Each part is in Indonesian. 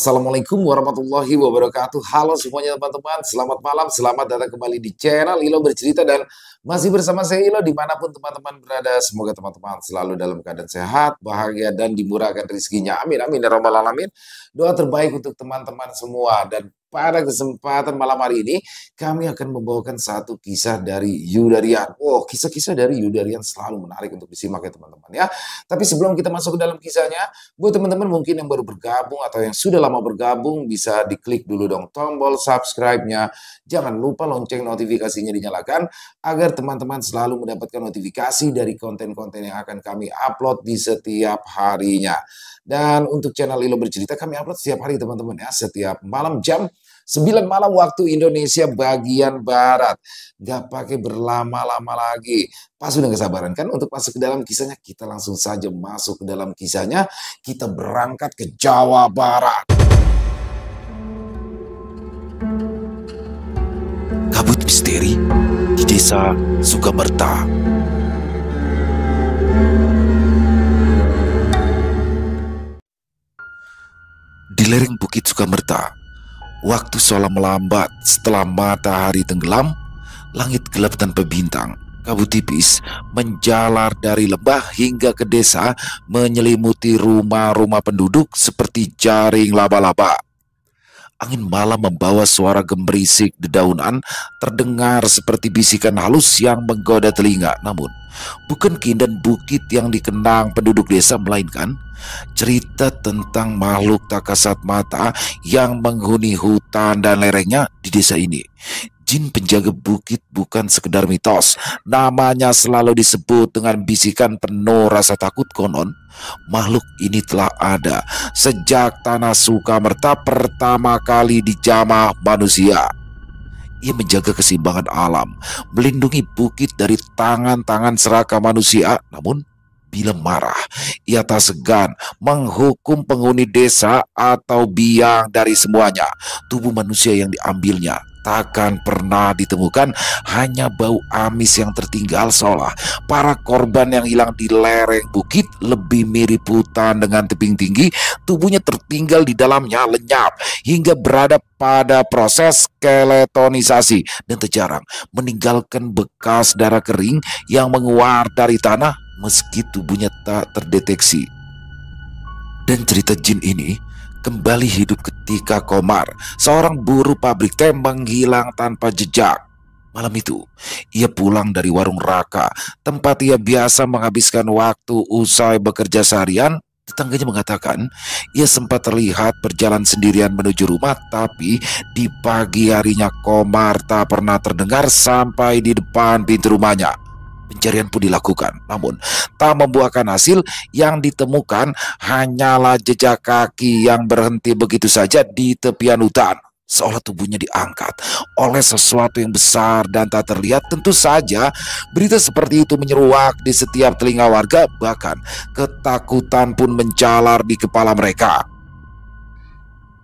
Assalamualaikum warahmatullahi wabarakatuh. Halo semuanya teman-teman, selamat malam, selamat datang kembali di channel Ilo Bercerita dan masih bersama saya Ilo dimanapun teman-teman berada. Semoga teman-teman selalu dalam keadaan sehat, bahagia dan dimurahkan rezekinya. Amin, amin ya rabbal alamin. Doa terbaik untuk teman-teman semua dan pada kesempatan malam hari ini kami akan membawakan satu kisah dari Yudarian. Oh, kisah-kisah dari Yudarian selalu menarik untuk disimak ya teman-teman ya. Tapi sebelum kita masuk ke dalam kisahnya, buat teman-teman mungkin yang baru bergabung atau yang sudah lama bergabung, bisa diklik dulu dong tombol subscribe-nya. Jangan lupa lonceng notifikasinya dinyalakan agar teman-teman selalu mendapatkan notifikasi dari konten-konten yang akan kami upload di setiap harinya. Dan untuk channel Ilo Bercerita kami upload setiap hari teman-teman ya, setiap malam jam 9 malam waktu Indonesia bagian Barat. Gak pakai berlama-lama lagi. Pas sudah kesabaran kan untuk masuk ke dalam kisahnya? Kita langsung saja masuk ke dalam kisahnya. Kita berangkat ke Jawa Barat. Kabut misteri di desa Sukamerta. Di lereng Bukit Sukamerta, waktu seolah melambat setelah matahari tenggelam, langit gelap tanpa bintang. Kabut tipis menjalar dari lembah hingga ke desa, menyelimuti rumah-rumah penduduk seperti jaring laba-laba. Angin malam membawa suara gemerisik dedaunan, terdengar seperti bisikan halus yang menggoda telinga. Namun, bukan keindahan bukit yang dikenang penduduk desa, melainkan cerita tentang makhluk tak kasat mata yang menghuni hutan dan lerengnya di desa ini. Jin penjaga bukit bukan sekedar mitos. Namanya selalu disebut dengan bisikan penuh rasa takut. Konon, makhluk ini telah ada sejak tanah Sukamerta pertama kali dijamah manusia. Ia menjaga keseimbangan alam, melindungi bukit dari tangan-tangan serakah manusia. Namun, bila marah, ia tak segan menghukum penghuni desa atau biang dari semuanya. Tubuh manusia yang diambilnya takkan pernah ditemukan, hanya bau amis yang tertinggal, seolah para korban yang hilang di lereng bukit lebih mirip hutan dengan tebing tinggi. Tubuhnya tertinggal di dalamnya, lenyap hingga berada pada proses skeletonisasi dan terjarang meninggalkan bekas darah kering yang menguap dari tanah meski tubuhnya tak terdeteksi. Dan cerita jin ini kembali hidup ketika Komar, seorang buruh pabrik teh, menghilang tanpa jejak. Malam itu, ia pulang dari warung Raka, tempat ia biasa menghabiskan waktu usai bekerja seharian. Tetangganya mengatakan ia sempat terlihat berjalan sendirian menuju rumah, tapi di pagi harinya Komar tak pernah terdengar sampai di depan pintu rumahnya. Pencarian pun dilakukan, namun tak membuahkan hasil. Yang ditemukan hanyalah jejak kaki yang berhenti begitu saja di tepian hutan, seolah tubuhnya diangkat oleh sesuatu yang besar dan tak terlihat. Tentu saja berita seperti itu menyeruak di setiap telinga warga, bahkan ketakutan pun menjalar di kepala mereka.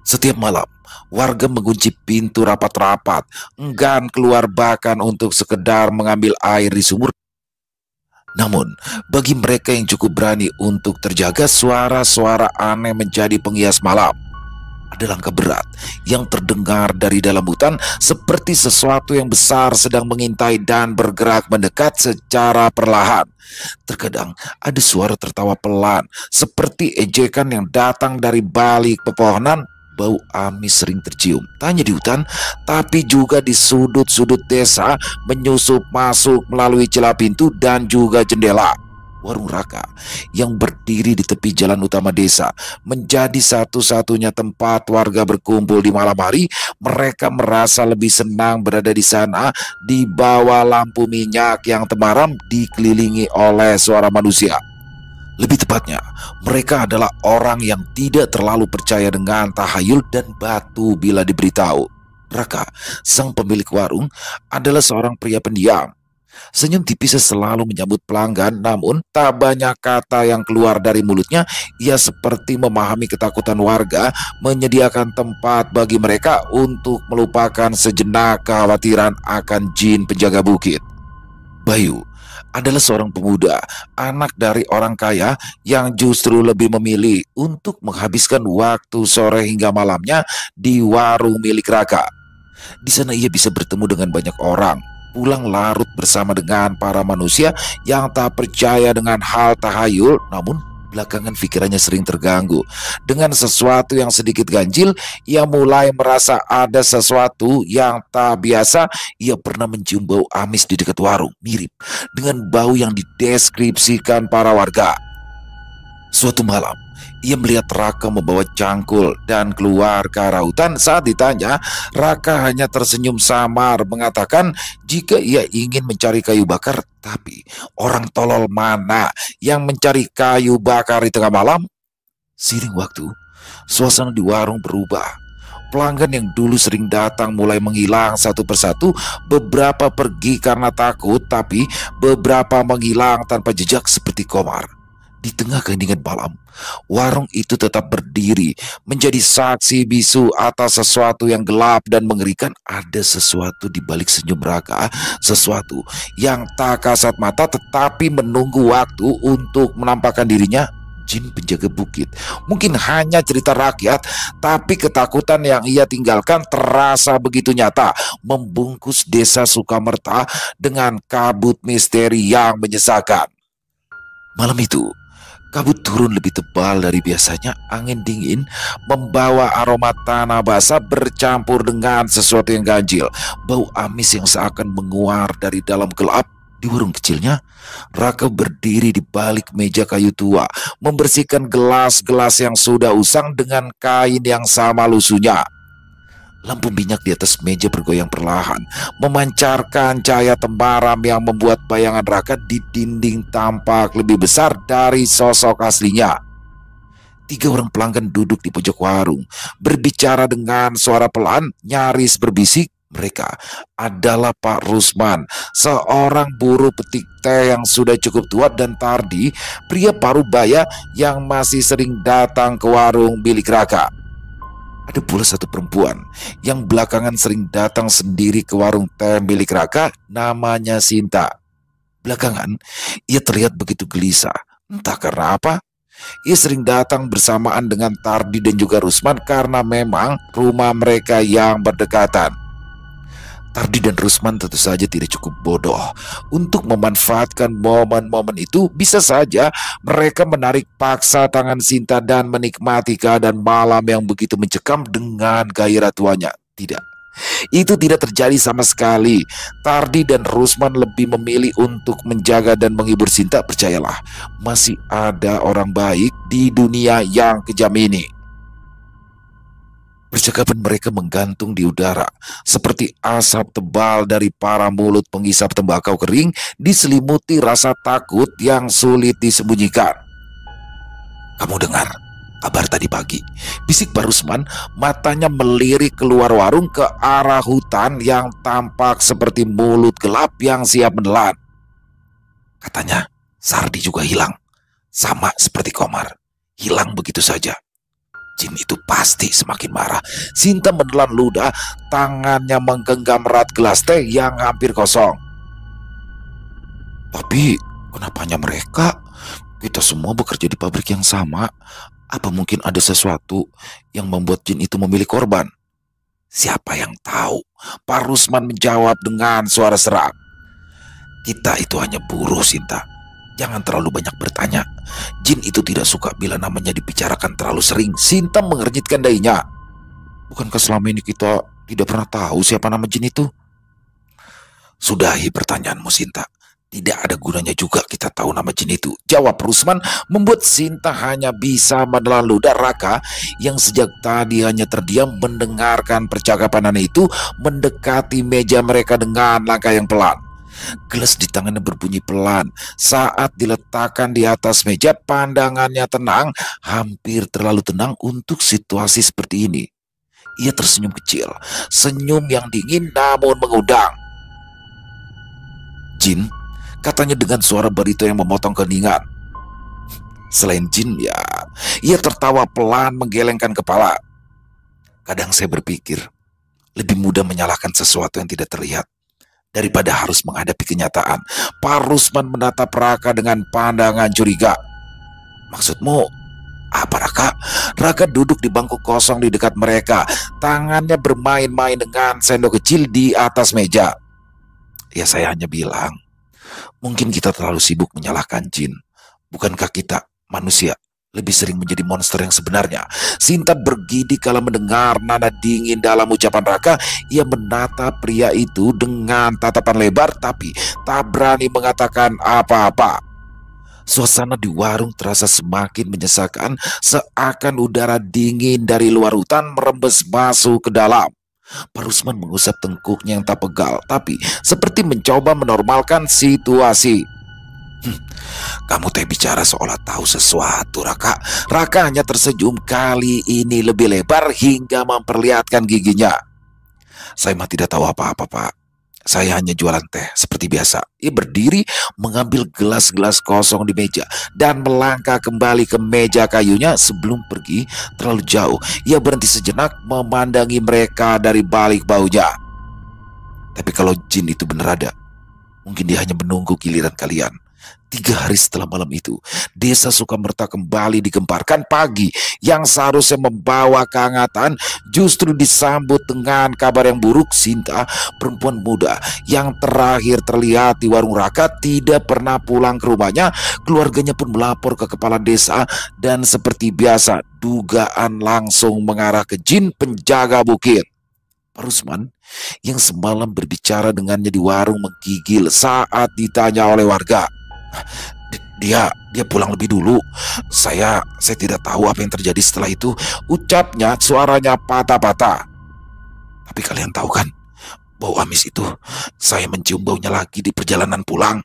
Setiap malam, warga mengunci pintu rapat-rapat, enggan keluar bahkan untuk sekedar mengambil air di sumur. Namun, bagi mereka yang cukup berani untuk terjaga, suara-suara aneh menjadi penghias malam. Ada langkah berat yang terdengar dari dalam hutan, seperti sesuatu yang besar sedang mengintai dan bergerak mendekat secara perlahan. Terkadang ada suara tertawa pelan, seperti ejekan yang datang dari balik pepohonan. Bau amis sering tercium, tak hanya di hutan, tapi juga di sudut-sudut desa, menyusup masuk melalui celah pintu dan juga jendela. Warung Raka yang berdiri di tepi jalan utama desa menjadi satu-satunya tempat warga berkumpul di malam hari. Mereka merasa lebih senang berada di sana, di bawah lampu minyak yang temaram, dikelilingi oleh suara manusia. Lebih tepatnya, mereka adalah orang yang tidak terlalu percaya dengan tahayul dan batu bila diberitahu. Raka, sang pemilik warung, adalah seorang pria pendiam. Senyum tipisnya selalu menyambut pelanggan, namun tak banyak kata yang keluar dari mulutnya. Ia seperti memahami ketakutan warga, menyediakan tempat bagi mereka untuk melupakan sejenak kekhawatiran akan jin penjaga bukit. Bayu adalah seorang pemuda, anak dari orang kaya yang justru lebih memilih untuk menghabiskan waktu sore hingga malamnya di warung milik Raka. Di sana ia bisa bertemu dengan banyak orang, pulang larut bersama dengan para manusia yang tak percaya dengan hal tahayul, namun belakangan pikirannya sering terganggu dengan sesuatu yang sedikit ganjil. Ia mulai merasa ada sesuatu yang tak biasa. Ia pernah mencium bau amis di dekat warung, mirip dengan bau yang dideskripsikan para warga. Suatu malam, ia melihat Raka membawa cangkul dan keluar ke arah hutan. Saat ditanya, Raka hanya tersenyum samar mengatakan jika ia ingin mencari kayu bakar. Tapi orang tolol mana yang mencari kayu bakar di tengah malam? Seiring waktu, suasana di warung berubah. Pelanggan yang dulu sering datang mulai menghilang satu persatu. Beberapa pergi karena takut, tapi beberapa menghilang tanpa jejak seperti Komar. Di tengah keheningan malam, warung itu tetap berdiri, menjadi saksi bisu atas sesuatu yang gelap dan mengerikan. Ada sesuatu di balik senyum Raka, sesuatu yang tak kasat mata tetapi menunggu waktu untuk menampakkan dirinya. Jin penjaga bukit mungkin hanya cerita rakyat, tapi ketakutan yang ia tinggalkan terasa begitu nyata, membungkus desa Sukamerta dengan kabut misteri yang menyesakan. Malam itu, kabut turun lebih tebal dari biasanya. Angin dingin membawa aroma tanah basah bercampur dengan sesuatu yang ganjil. Bau amis yang seakan menguar dari dalam gelap. Di warung kecilnya, Raka berdiri di balik meja kayu tua, membersihkan gelas-gelas yang sudah usang dengan kain yang sama lusuhnya. Lampu minyak di atas meja bergoyang perlahan, memancarkan cahaya temaram yang membuat bayangan Raka di dinding tampak lebih besar dari sosok aslinya. 3 orang pelanggan duduk di pojok warung, berbicara dengan suara pelan, nyaris berbisik. Mereka adalah Pak Rusman, seorang buruh petik teh yang sudah cukup tua, dan Tardi, pria parubaya yang masih sering datang ke warung milik Raka. Ada pula satu perempuan yang belakangan sering datang sendiri ke warung teh milik Raka, namanya Sinta. Belakangan, ia terlihat begitu gelisah. Entah karena apa, ia sering datang bersamaan dengan Tardi dan juga Rusman karena memang rumah mereka yang berdekatan. Tardi dan Rusman tentu saja tidak cukup bodoh untuk memanfaatkan momen-momen itu. Bisa saja mereka menarik paksa tangan Sinta dan menikmati keadaan malam yang begitu mencekam dengan gairah tuanya. Tidak, itu tidak terjadi sama sekali. Tardi dan Rusman lebih memilih untuk menjaga dan menghibur Sinta. Percayalah, masih ada orang baik di dunia yang kejam ini. Percakapan mereka menggantung di udara, seperti asap tebal dari para mulut penghisap tembakau kering, diselimuti rasa takut yang sulit disembunyikan. "Kamu dengar kabar tadi pagi?" bisik Pak Rusman, matanya melirik keluar warung ke arah hutan yang tampak seperti mulut gelap yang siap menelan. "Katanya Sardi juga hilang, sama seperti Komar, hilang begitu saja." Jin itu pasti semakin marah. Sinta menelan ludah, tangannya menggenggam erat gelas teh yang hampir kosong. "Tapi kenapa hanya mereka? Kita semua bekerja di pabrik yang sama. Apa mungkin ada sesuatu yang membuat Jin itu memilih korban?" "Siapa yang tahu?" Pak Rusman menjawab dengan suara serak. "Kita itu hanya buruh, Sinta. Jangan terlalu banyak bertanya. Jin itu tidak suka bila namanya dibicarakan terlalu sering." Sinta mengernyitkan dahinya. "Bukankah selama ini kita tidak pernah tahu siapa nama Jin itu?" "Sudahi pertanyaanmu, Sinta. Tidak ada gunanya juga kita tahu nama Jin itu," jawab Rusman, membuat Sinta hanya bisa menelan ludah. Raka yang sejak tadi hanya terdiam mendengarkan percakapan aneh itu mendekati meja mereka dengan langkah yang pelan. Gelas di tangannya berbunyi pelan saat diletakkan di atas meja. Pandangannya tenang, hampir terlalu tenang untuk situasi seperti ini. Ia tersenyum kecil, senyum yang dingin namun mengundang. "Jin," katanya dengan suara barito yang memotong keheningan. "Selain Jin, ya." Ia tertawa pelan menggelengkan kepala. "Kadang saya berpikir lebih mudah menyalahkan sesuatu yang tidak terlihat Daripada harus menghadapi kenyataan, Pak Rusman menatap Raka dengan pandangan curiga. "Maksudmu apa, Raka?" Raka duduk di bangku kosong di dekat mereka. Tangannya bermain-main dengan sendok kecil di atas meja. "Ya, saya hanya bilang, mungkin kita terlalu sibuk menyalahkan jin. Bukankah kita, manusia, lebih sering menjadi monster yang sebenarnya?" Sinta bergidik kala mendengar nada dingin dalam ucapan Raka. Ia menatap pria itu dengan tatapan lebar, tapi tak berani mengatakan apa-apa. Suasana di warung terasa semakin menyesakan, seakan udara dingin dari luar hutan merembes masuk ke dalam. Pak Rusman mengusap tengkuknya yang tak pegal, tapi seperti mencoba menormalkan situasi. "Kamu teh bicara seolah tahu sesuatu, Raka." Raka hanya tersenyum, kali ini lebih lebar hingga memperlihatkan giginya. "Saya mah tidak tahu apa-apa, Pak. Saya hanya jualan teh seperti biasa." Ia berdiri, mengambil gelas-gelas kosong di meja dan melangkah kembali ke meja kayunya. Sebelum pergi terlalu jauh, ia berhenti sejenak memandangi mereka dari balik baunya. "Tapi kalau jin itu benar ada, mungkin dia hanya menunggu giliran kalian." 3 hari setelah malam itu, desa Sukamerta kembali digemparkan. Pagi yang seharusnya membawa kehangatan justru disambut dengan kabar yang buruk. Sinta, perempuan muda yang terakhir terlihat di warung Raka, tidak pernah pulang ke rumahnya. Keluarganya pun melapor ke kepala desa dan seperti biasa, dugaan langsung mengarah ke jin penjaga bukit. Pak Rusman yang semalam berbicara dengannya di warung menggigil saat ditanya oleh warga. Dia pulang lebih dulu. Saya tidak tahu apa yang terjadi setelah itu," ucapnya, suaranya patah-patah. "Tapi kalian tahu kan, bau amis itu saya mencium baunya lagi di perjalanan pulang."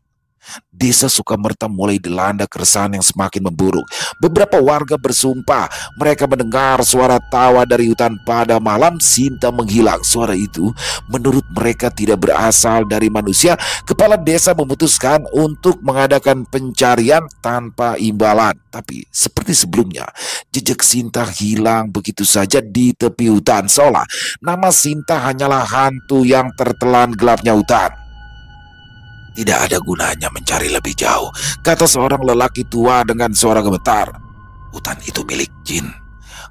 Desa Sukamerta mulai dilanda keresahan yang semakin memburuk. Beberapa warga bersumpah mereka mendengar suara tawa dari hutan pada malam Sinta menghilang. Suara itu menurut mereka tidak berasal dari manusia. Kepala desa memutuskan untuk mengadakan pencarian tanpa imbalan. Tapi seperti sebelumnya, jejak Sinta hilang begitu saja di tepi hutan, seolah nama Sinta hanyalah hantu yang tertelan gelapnya hutan. "Tidak ada gunanya mencari lebih jauh," kata seorang lelaki tua dengan suara gemetar. "Hutan itu milik jin.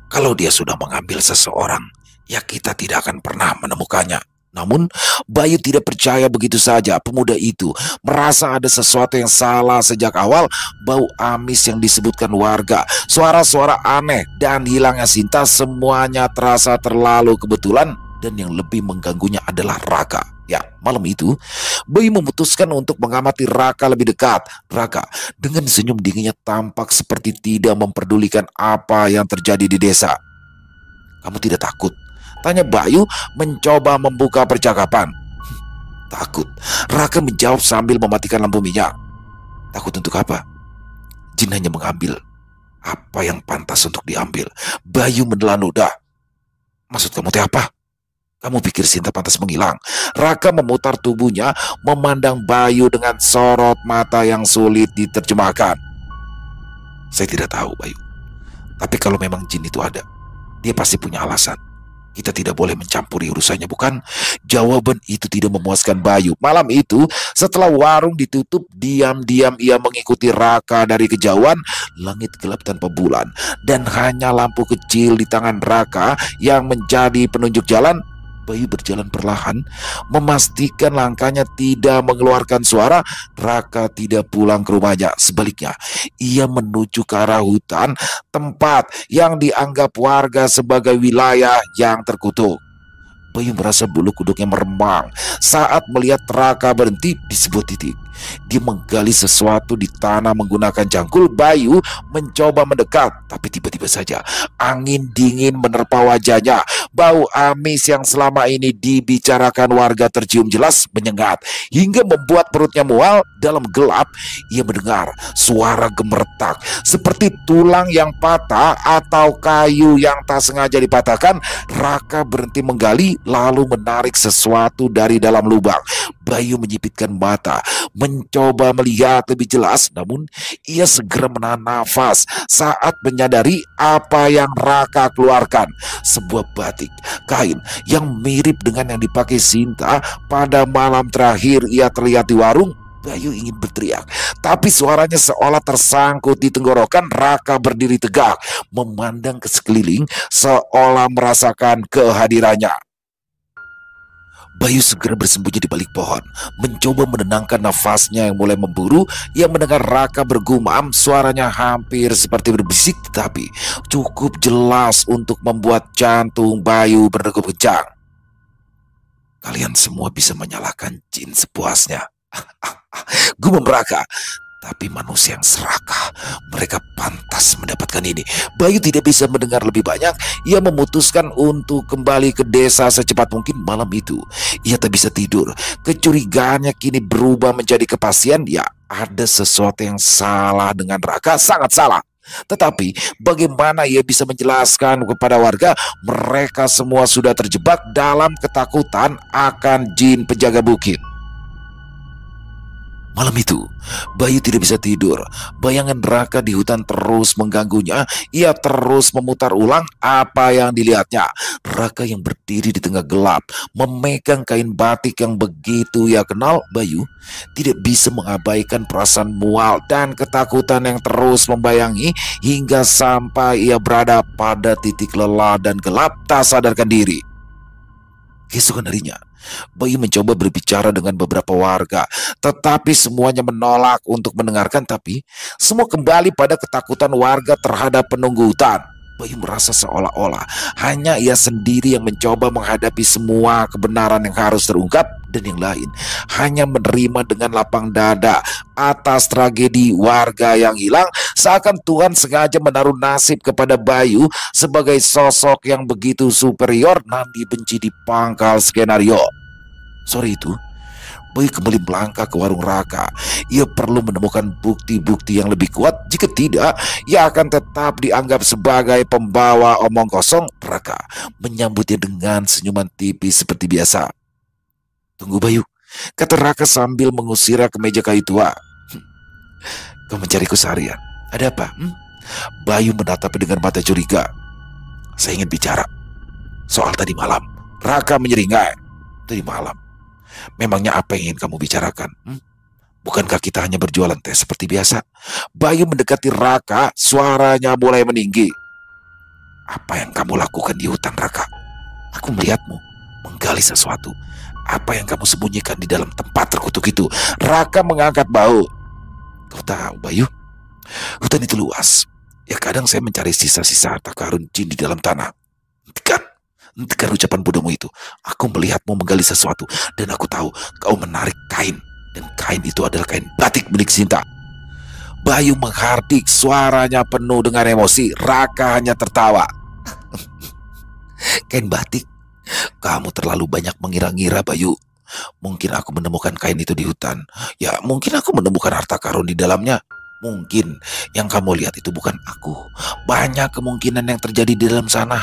Kalau dia sudah mengambil seseorang, ya kita tidak akan pernah menemukannya." Namun Bayu tidak percaya begitu saja. Pemuda itu merasa ada sesuatu yang salah sejak awal. Bau amis yang disebutkan warga, suara-suara aneh, dan hilangnya Sinta, semuanya terasa terlalu kebetulan. Dan yang lebih mengganggunya adalah Raka. Ya, malam itu Bayu memutuskan untuk mengamati Raka lebih dekat. Raka dengan senyum dinginnya tampak seperti tidak memperdulikan apa yang terjadi di desa. "Kamu tidak takut?" tanya Bayu mencoba membuka percakapan. "Takut," Raka menjawab sambil mematikan lampu minyak. "Takut untuk apa? Jin hanya mengambil apa yang pantas untuk diambil." Bayu menelan ludah. "Maksud kamu teh apa? Kamu pikir Sinta pantas menghilang?" Raka memutar tubuhnya memandang Bayu dengan sorot mata yang sulit diterjemahkan. "Saya tidak tahu, Bayu. Tapi kalau memang jin itu ada, dia pasti punya alasan. Kita tidak boleh mencampuri urusannya, bukan?" Jawaban itu tidak memuaskan Bayu. Malam itu, setelah warung ditutup, diam-diam ia mengikuti Raka dari kejauhan. Langit gelap tanpa bulan, dan hanya lampu kecil di tangan Raka yang menjadi penunjuk jalan. Bayu berjalan perlahan, memastikan langkahnya tidak mengeluarkan suara. Raka tidak pulang ke rumahnya. Sebaliknya, ia menuju ke arah hutan, tempat yang dianggap warga sebagai wilayah yang terkutuk. Bayu merasa bulu kuduknya meremang saat melihat Raka berhenti di sebuah titik. Dia menggali sesuatu di tanah menggunakan cangkul. Bayu mencoba mendekat, tapi tiba-tiba saja angin dingin menerpa wajahnya. Bau amis yang selama ini dibicarakan warga tercium jelas menyengat hingga membuat perutnya mual. Dalam gelap, ia mendengar suara gemeretak seperti tulang yang patah atau kayu yang tak sengaja dipatahkan. Raka berhenti menggali lalu menarik sesuatu dari dalam lubang. Bayu menyipitkan mata, mencoba melihat lebih jelas, namun ia segera menahan nafas saat menyadari apa yang Raka keluarkan. Sebuah batik kain yang mirip dengan yang dipakai Sinta pada malam terakhir ia terlihat di warung. Bayu ingin berteriak, tapi suaranya seolah tersangkut di tenggorokan. Raka berdiri tegak, memandang ke sekeliling seolah merasakan kehadirannya. Bayu segera bersembunyi di balik pohon, mencoba menenangkan nafasnya yang mulai memburu. Ia mendengar Raka bergumam, suaranya hampir seperti berbisik, tetapi cukup jelas untuk membuat jantung Bayu berdegup kencang. Kalian semua bisa menyalahkan jin sepuasnya. Gumam Raka. Tapi manusia yang serakah, mereka pantas mendapatkan ini. Bayu tidak bisa mendengar lebih banyak. Ia memutuskan untuk kembali ke desa secepat mungkin. Malam itu ia tak bisa tidur. Kecurigaannya kini berubah menjadi kepastian. Ya, ada sesuatu yang salah dengan Raka, sangat salah. Tetapi bagaimana ia bisa menjelaskan kepada warga? Mereka semua sudah terjebak dalam ketakutan akan jin penjaga bukit. Malam itu, Bayu tidak bisa tidur. Bayangan Raka di hutan terus mengganggunya. Ia terus memutar ulang apa yang dilihatnya. Raka yang berdiri di tengah gelap, memegang kain batik yang begitu ia kenal. Bayu tidak bisa mengabaikan perasaan mual dan ketakutan yang terus membayangi hingga sampai ia berada pada titik lelah dan gelap, tak sadarkan diri. Keesokan harinya, Bayu mencoba berbicara dengan beberapa warga, tetapi semuanya menolak untuk mendengarkan. Tapi semua kembali pada ketakutan warga terhadap penunggu hutan. Bayu merasa seolah-olah hanya ia sendiri yang mencoba menghadapi semua kebenaran yang harus terungkap, dan yang lain hanya menerima dengan lapang dada atas tragedi warga yang hilang. Seakan Tuhan sengaja menaruh nasib kepada Bayu sebagai sosok yang begitu superior dan dibenci di pangkal skenario. Sore itu, Bayu kembali melangkah ke warung Raka. Ia perlu menemukan bukti-bukti yang lebih kuat. Jika tidak, ia akan tetap dianggap sebagai pembawa omong kosong. Raka menyambutnya dengan senyuman tipis seperti biasa. "Tunggu Bayu," kata Raka sambil mengusirnya ke meja kayu tua. "Kau mencariku seharian. Ada apa?" Bayu menatapnya dengan mata curiga. "Saya ingin bicara soal tadi malam." Raka menyeringai. "Tadi malam? Memangnya apa yang ingin kamu bicarakan? Bukankah kita hanya berjualan teh seperti biasa?" Bayu mendekati Raka, suaranya mulai meninggi. "Apa yang kamu lakukan di hutan, Raka? Aku melihatmu menggali sesuatu. Apa yang kamu sembunyikan di dalam tempat terkutuk itu?" Raka mengangkat bahu. "Kau tahu, Bayu, hutan itu luas. Ya, kadang saya mencari sisa-sisa harta karun jin di dalam tanah. Hentikan ucapan bodohmu itu. Aku melihatmu menggali sesuatu, dan aku tahu kau menarik kain. Dan kain itu adalah kain batik milik Sinta." Bayu menghardik, suaranya penuh dengan emosi. Raka hanya tertawa. "Kain batik? Kamu terlalu banyak mengira-ngira, Bayu. Mungkin aku menemukan kain itu di hutan. Ya, mungkin aku menemukan harta karun di dalamnya. Mungkin yang kamu lihat itu bukan aku. Banyak kemungkinan yang terjadi di dalam sana.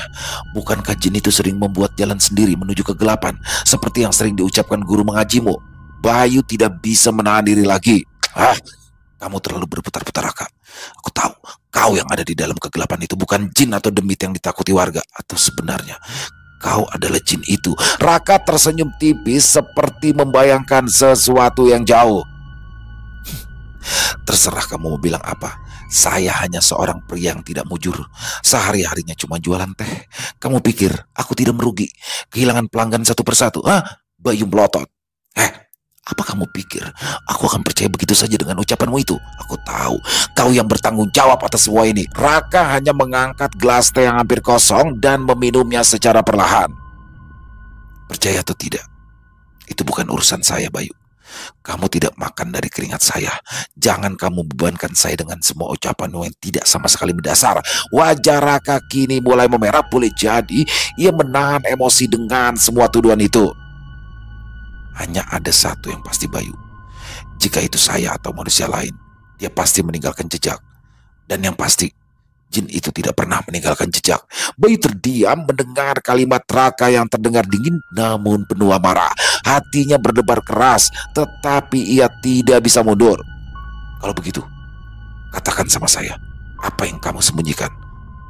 Bukankah jin itu sering membuat jalan sendiri menuju kegelapan, seperti yang sering diucapkan guru mengajimu?" Bayu tidak bisa menahan diri lagi. Kamu terlalu berputar-putar, Raka. Aku tahu kau yang ada di dalam kegelapan itu bukan jin atau demit yang ditakuti warga. Atau sebenarnya kau adalah jin itu. Raka tersenyum tipis seperti membayangkan sesuatu yang jauh. "Terserah kamu mau bilang apa. Saya hanya seorang pria yang tidak mujur. Sehari-harinya cuma jualan teh. Kamu pikir aku tidak merugi kehilangan pelanggan satu persatu?" Bayu melotot. Apa kamu pikir aku akan percaya begitu saja dengan ucapanmu itu? Aku tahu kau yang bertanggung jawab atas semua ini." Raka hanya mengangkat gelas teh yang hampir kosong dan meminumnya secara perlahan. "Percaya atau tidak, itu bukan urusan saya, Bayu. Kamu tidak makan dari keringat saya. Jangan kamu bebankan saya dengan semua ucapanmu yang tidak sama sekali mendasar." Wajah Raka kini mulai memerah. Boleh jadi ia menahan emosi dengan semua tuduhan itu. "Hanya ada satu yang pasti, Bayu. Jika itu saya atau manusia lain, dia pasti meninggalkan jejak. Dan yang pasti, Jin itu tidak pernah meninggalkan jejak. Bayu terdiam mendengar kalimat Raka yang terdengar dingin namun penuh amarah. Hatinya berdebar keras, tetapi ia tidak bisa mundur. Kalau begitu, katakan sama saya, apa yang kamu sembunyikan?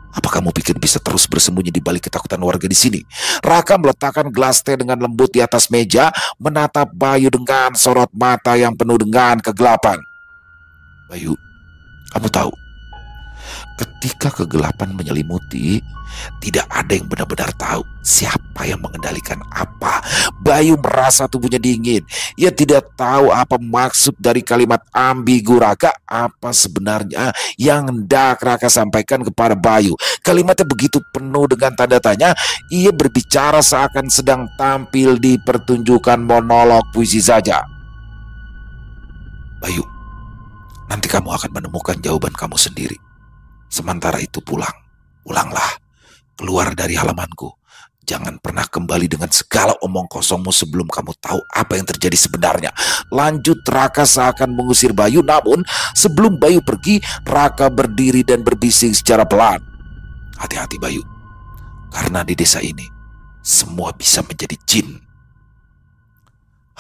Apa kamu pikir bisa terus bersembunyi di balik ketakutan warga di sini? Raka meletakkan gelas teh dengan lembut di atas meja, menatap Bayu dengan sorot mata yang penuh dengan kegelapan. Bayu, kamu tahu, ketika kegelapan menyelimuti, tidak ada yang benar-benar tahu siapa yang mengendalikan apa. Bayu merasa tubuhnya dingin. Ia tidak tahu apa maksud dari kalimat ambigu Raka, apa sebenarnya yang hendak Raka sampaikan kepada Bayu. Kalimatnya begitu penuh dengan tanda tanya. Ia berbicara seakan sedang tampil di pertunjukan monolog puisi saja. Bayu, nanti kamu akan menemukan jawaban kamu sendiri. Sementara itu pulanglah, keluar dari halamanku. Jangan pernah kembali dengan segala omong kosongmu sebelum kamu tahu apa yang terjadi sebenarnya. Lanjut Raka seakan mengusir Bayu, namun sebelum Bayu pergi, Raka berdiri dan berbisik secara pelan. Hati-hati Bayu, karena di desa ini semua bisa menjadi jin.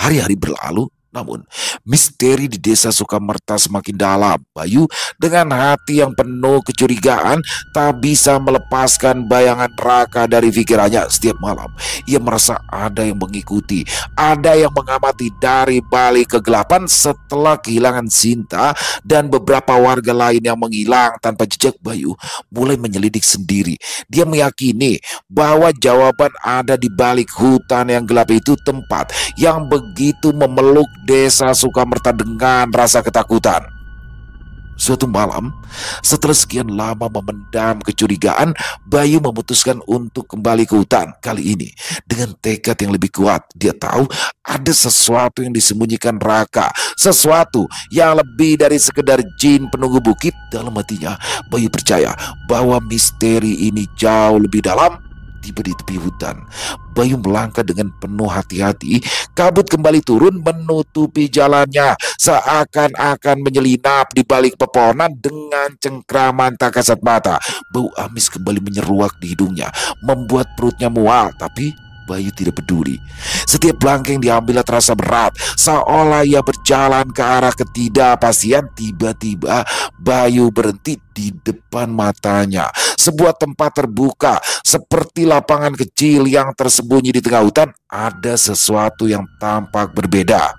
Hari-hari berlalu, namun misteri di desa Sukamerta semakin dalam. Bayu dengan hati yang penuh kecurigaan tak bisa melepaskan bayangan Raka dari pikirannya. Setiap malam ia merasa ada yang mengikuti, ada yang mengamati dari balik kegelapan. Setelah kehilangan Sinta dan beberapa warga lain yang menghilang tanpa jejak, Bayu mulai menyelidik sendiri. Dia meyakini bahwa jawaban ada di balik hutan yang gelap itu, tempat yang begitu memeluk desa Sukamerta dengan rasa ketakutan. Suatu malam, setelah sekian lama memendam kecurigaan, Bayu memutuskan untuk kembali ke hutan. Kali ini dengan tekad yang lebih kuat. Dia tahu ada sesuatu yang disembunyikan Raka, sesuatu yang lebih dari sekedar jin penunggu bukit. Dalam hatinya, Bayu percaya bahwa misteri ini jauh lebih dalam. Tiba di tepi hutan, Bayu melangkah dengan penuh hati-hati. Kabut kembali turun menutupi jalannya, seakan-akan menyelinap di balik pepohonan dengan cengkraman tak kasat mata. Bau amis kembali menyeruak di hidungnya, membuat perutnya mual, tapi Bayu tidak peduli. Setiap langkah yang diambilnya terasa berat, seolah ia berjalan ke arah ketidakpastian. Tiba-tiba Bayu berhenti di depan matanya. Sebuah tempat terbuka seperti lapangan kecil yang tersembunyi di tengah hutan. Ada sesuatu yang tampak berbeda.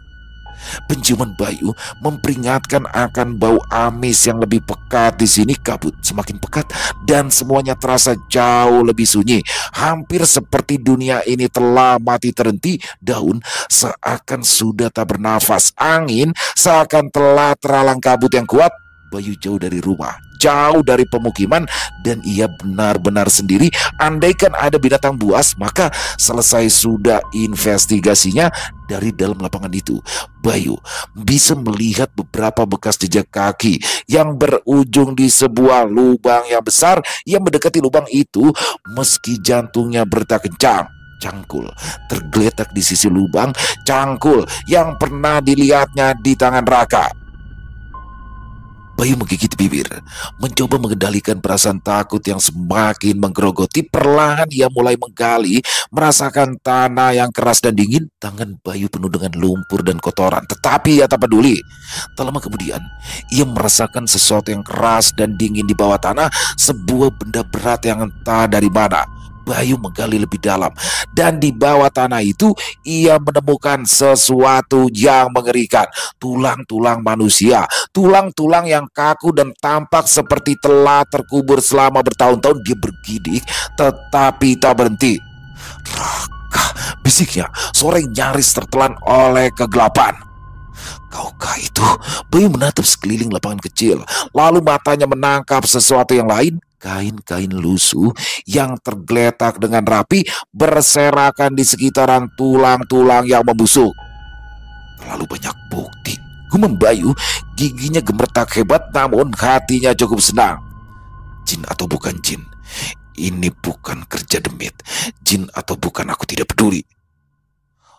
Penciuman Bayu memperingatkan akan bau amis yang lebih pekat di sini. Kabut semakin pekat dan semuanya terasa jauh lebih sunyi, hampir seperti dunia ini telah mati terhenti. Daun seakan sudah tak bernafas, angin seakan telah terhalang kabut yang kuat. Bayu jauh dari rumah, jauh dari pemukiman, dan ia benar-benar sendiri. Andaikan ada binatang buas, maka selesai sudah investigasinya. Dari dalam lapangan itu, Bayu bisa melihat beberapa bekas jejak kaki yang berujung di sebuah lubang yang besar. Ia mendekati lubang itu meski jantungnya berdetak kencang. Cangkul tergeletak di sisi lubang, cangkul yang pernah dilihatnya di tangan Raka. Bayu menggigit bibir, mencoba mengendalikan perasaan takut yang semakin menggerogoti. Perlahan ia mulai menggali, merasakan tanah yang keras dan dingin. Tangan Bayu penuh dengan lumpur dan kotoran, tetapi ia tak peduli. Tak lama kemudian, ia merasakan sesuatu yang keras dan dingin di bawah tanah, sebuah benda berat yang entah dari mana. Bayu menggali lebih dalam, dan di bawah tanah itu ia menemukan sesuatu yang mengerikan. Tulang-tulang manusia, tulang-tulang yang kaku dan tampak seperti telah terkubur selama bertahun-tahun. Dia bergidik tetapi tak berhenti. Raka, bisiknya, sore nyaris tertelan oleh kegelapan. Kaukah itu? Bayu menatap sekeliling lapangan kecil, lalu matanya menangkap sesuatu yang lain. Kain-kain lusuh yang tergeletak dengan rapi berserakan di sekitaran tulang-tulang yang membusuk. Terlalu banyak bukti, gumam Bayu. Giginya gemetar hebat, namun hatinya cukup senang. Jin atau bukan jin, ini bukan kerja demit. Jin atau bukan, aku tidak peduli.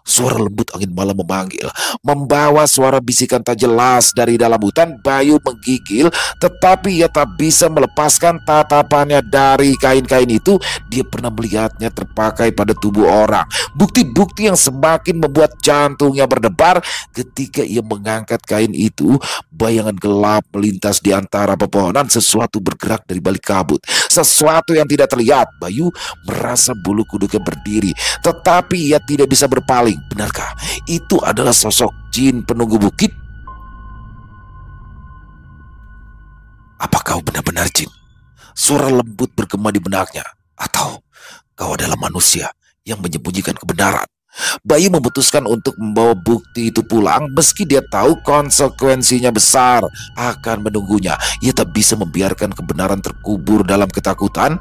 Suara lembut angin malam memanggil, membawa suara bisikan tak jelas dari dalam hutan. Bayu menggigil, tetapi ia tak bisa melepaskan tatapannya dari kain-kain itu. Dia pernah melihatnya terpakai pada tubuh orang. Bukti-bukti yang semakin membuat jantungnya berdebar. Ketika ia mengangkat kain itu, bayangan gelap melintas di antara pepohonan. Sesuatu bergerak dari balik kabut, sesuatu yang tidak terlihat. Bayu merasa bulu kuduknya berdiri, tetapi ia tidak bisa berpaling. Benarkah itu adalah sosok jin penunggu bukit? Apa kau benar-benar jin? Suara lembut bergema di benaknya. Atau kau adalah manusia yang menyembunyikan kebenaran? Bayu memutuskan untuk membawa bukti itu pulang, meski dia tahu konsekuensinya besar akan menunggunya. Ia tak bisa membiarkan kebenaran terkubur dalam ketakutan.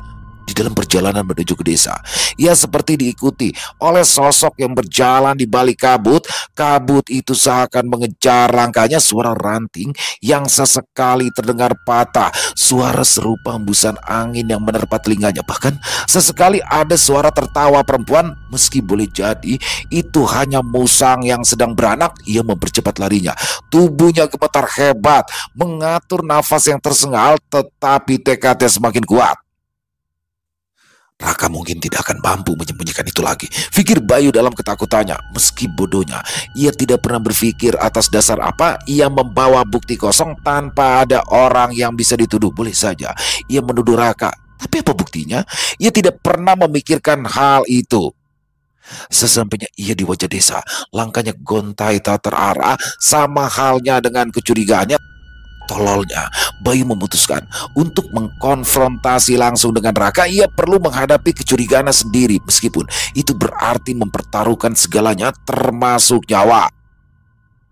Di dalam perjalanan menuju ke desa, ia seperti diikuti oleh sosok yang berjalan di balik kabut. Kabut itu seakan mengejar langkahnya. Suara ranting yang sesekali terdengar patah, suara serupa hembusan angin yang menerpa telinganya. Bahkan sesekali ada suara tertawa perempuan. Meski boleh jadi itu hanya musang yang sedang beranak, ia mempercepat larinya. Tubuhnya gemetar hebat, mengatur nafas yang tersengal, tetapi tekadnya semakin kuat. Raka mungkin tidak akan mampu menyembunyikan itu lagi, pikir Bayu dalam ketakutannya. Meski bodohnya, ia tidak pernah berpikir atas dasar apa ia membawa bukti kosong tanpa ada orang yang bisa dituduh. Boleh saja ia menuduh Raka, tapi apa buktinya? Ia tidak pernah memikirkan hal itu. Sesampainya ia di wajah desa, langkahnya gontai tak terarah, sama halnya dengan kecurigaannya. Tololnya, Bayu memutuskan untuk mengkonfrontasi langsung dengan Raka. Ia perlu menghadapi kecurigaannya sendiri, meskipun itu berarti mempertaruhkan segalanya termasuk nyawa.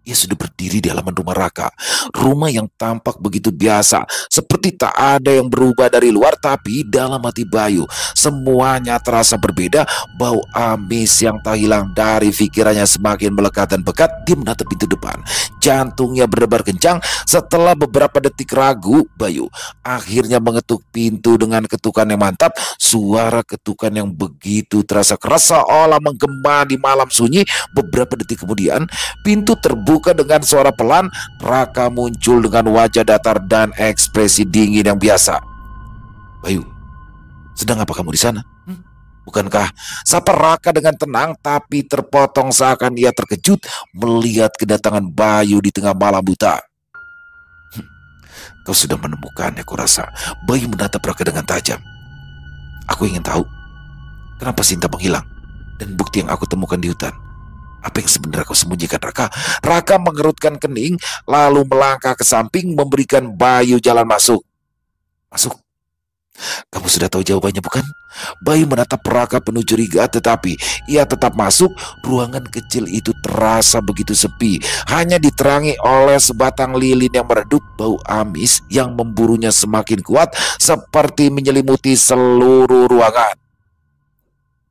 Ia sudah berdiri di halaman rumah Raka. Rumah yang tampak begitu biasa, seperti tak ada yang berubah dari luar. Tapi dalam hati Bayu, semuanya terasa berbeda. Bau amis yang tak hilang dari pikirannya semakin melekat dan pekat. Dia menatap pintu depan, jantungnya berdebar kencang. Setelah beberapa detik ragu, Bayu akhirnya mengetuk pintu dengan ketukan yang mantap. Suara ketukan yang begitu terasa keras, seolah menggema di malam sunyi. Beberapa detik kemudian, pintu terbuka dengan suara pelan. Raka muncul dengan wajah datar dan ekspresi dingin yang biasa. Bayu, sedang apa kamu di sana? Bukankah? Sapa Raka dengan tenang tapi terpotong, seakan ia terkejut melihat kedatangan Bayu di tengah malam buta. Kau sudah menemukannya, kurasa. Bayu menatap Raka dengan tajam. Aku ingin tahu, kenapa Sinta menghilang dan bukti yang aku temukan di hutan. Apa yang sebenarnya kau sembunyikan, Raka? Raka mengerutkan kening, lalu melangkah ke samping, memberikan Bayu jalan masuk. Masuk. Kamu sudah tahu jawabannya, bukan? Bayu menatap Raka penuh curiga, tetapi ia tetap masuk. Ruangan kecil itu terasa begitu sepi, hanya diterangi oleh sebatang lilin yang meredup. Bau amis yang memburunya semakin kuat, seperti menyelimuti seluruh ruangan.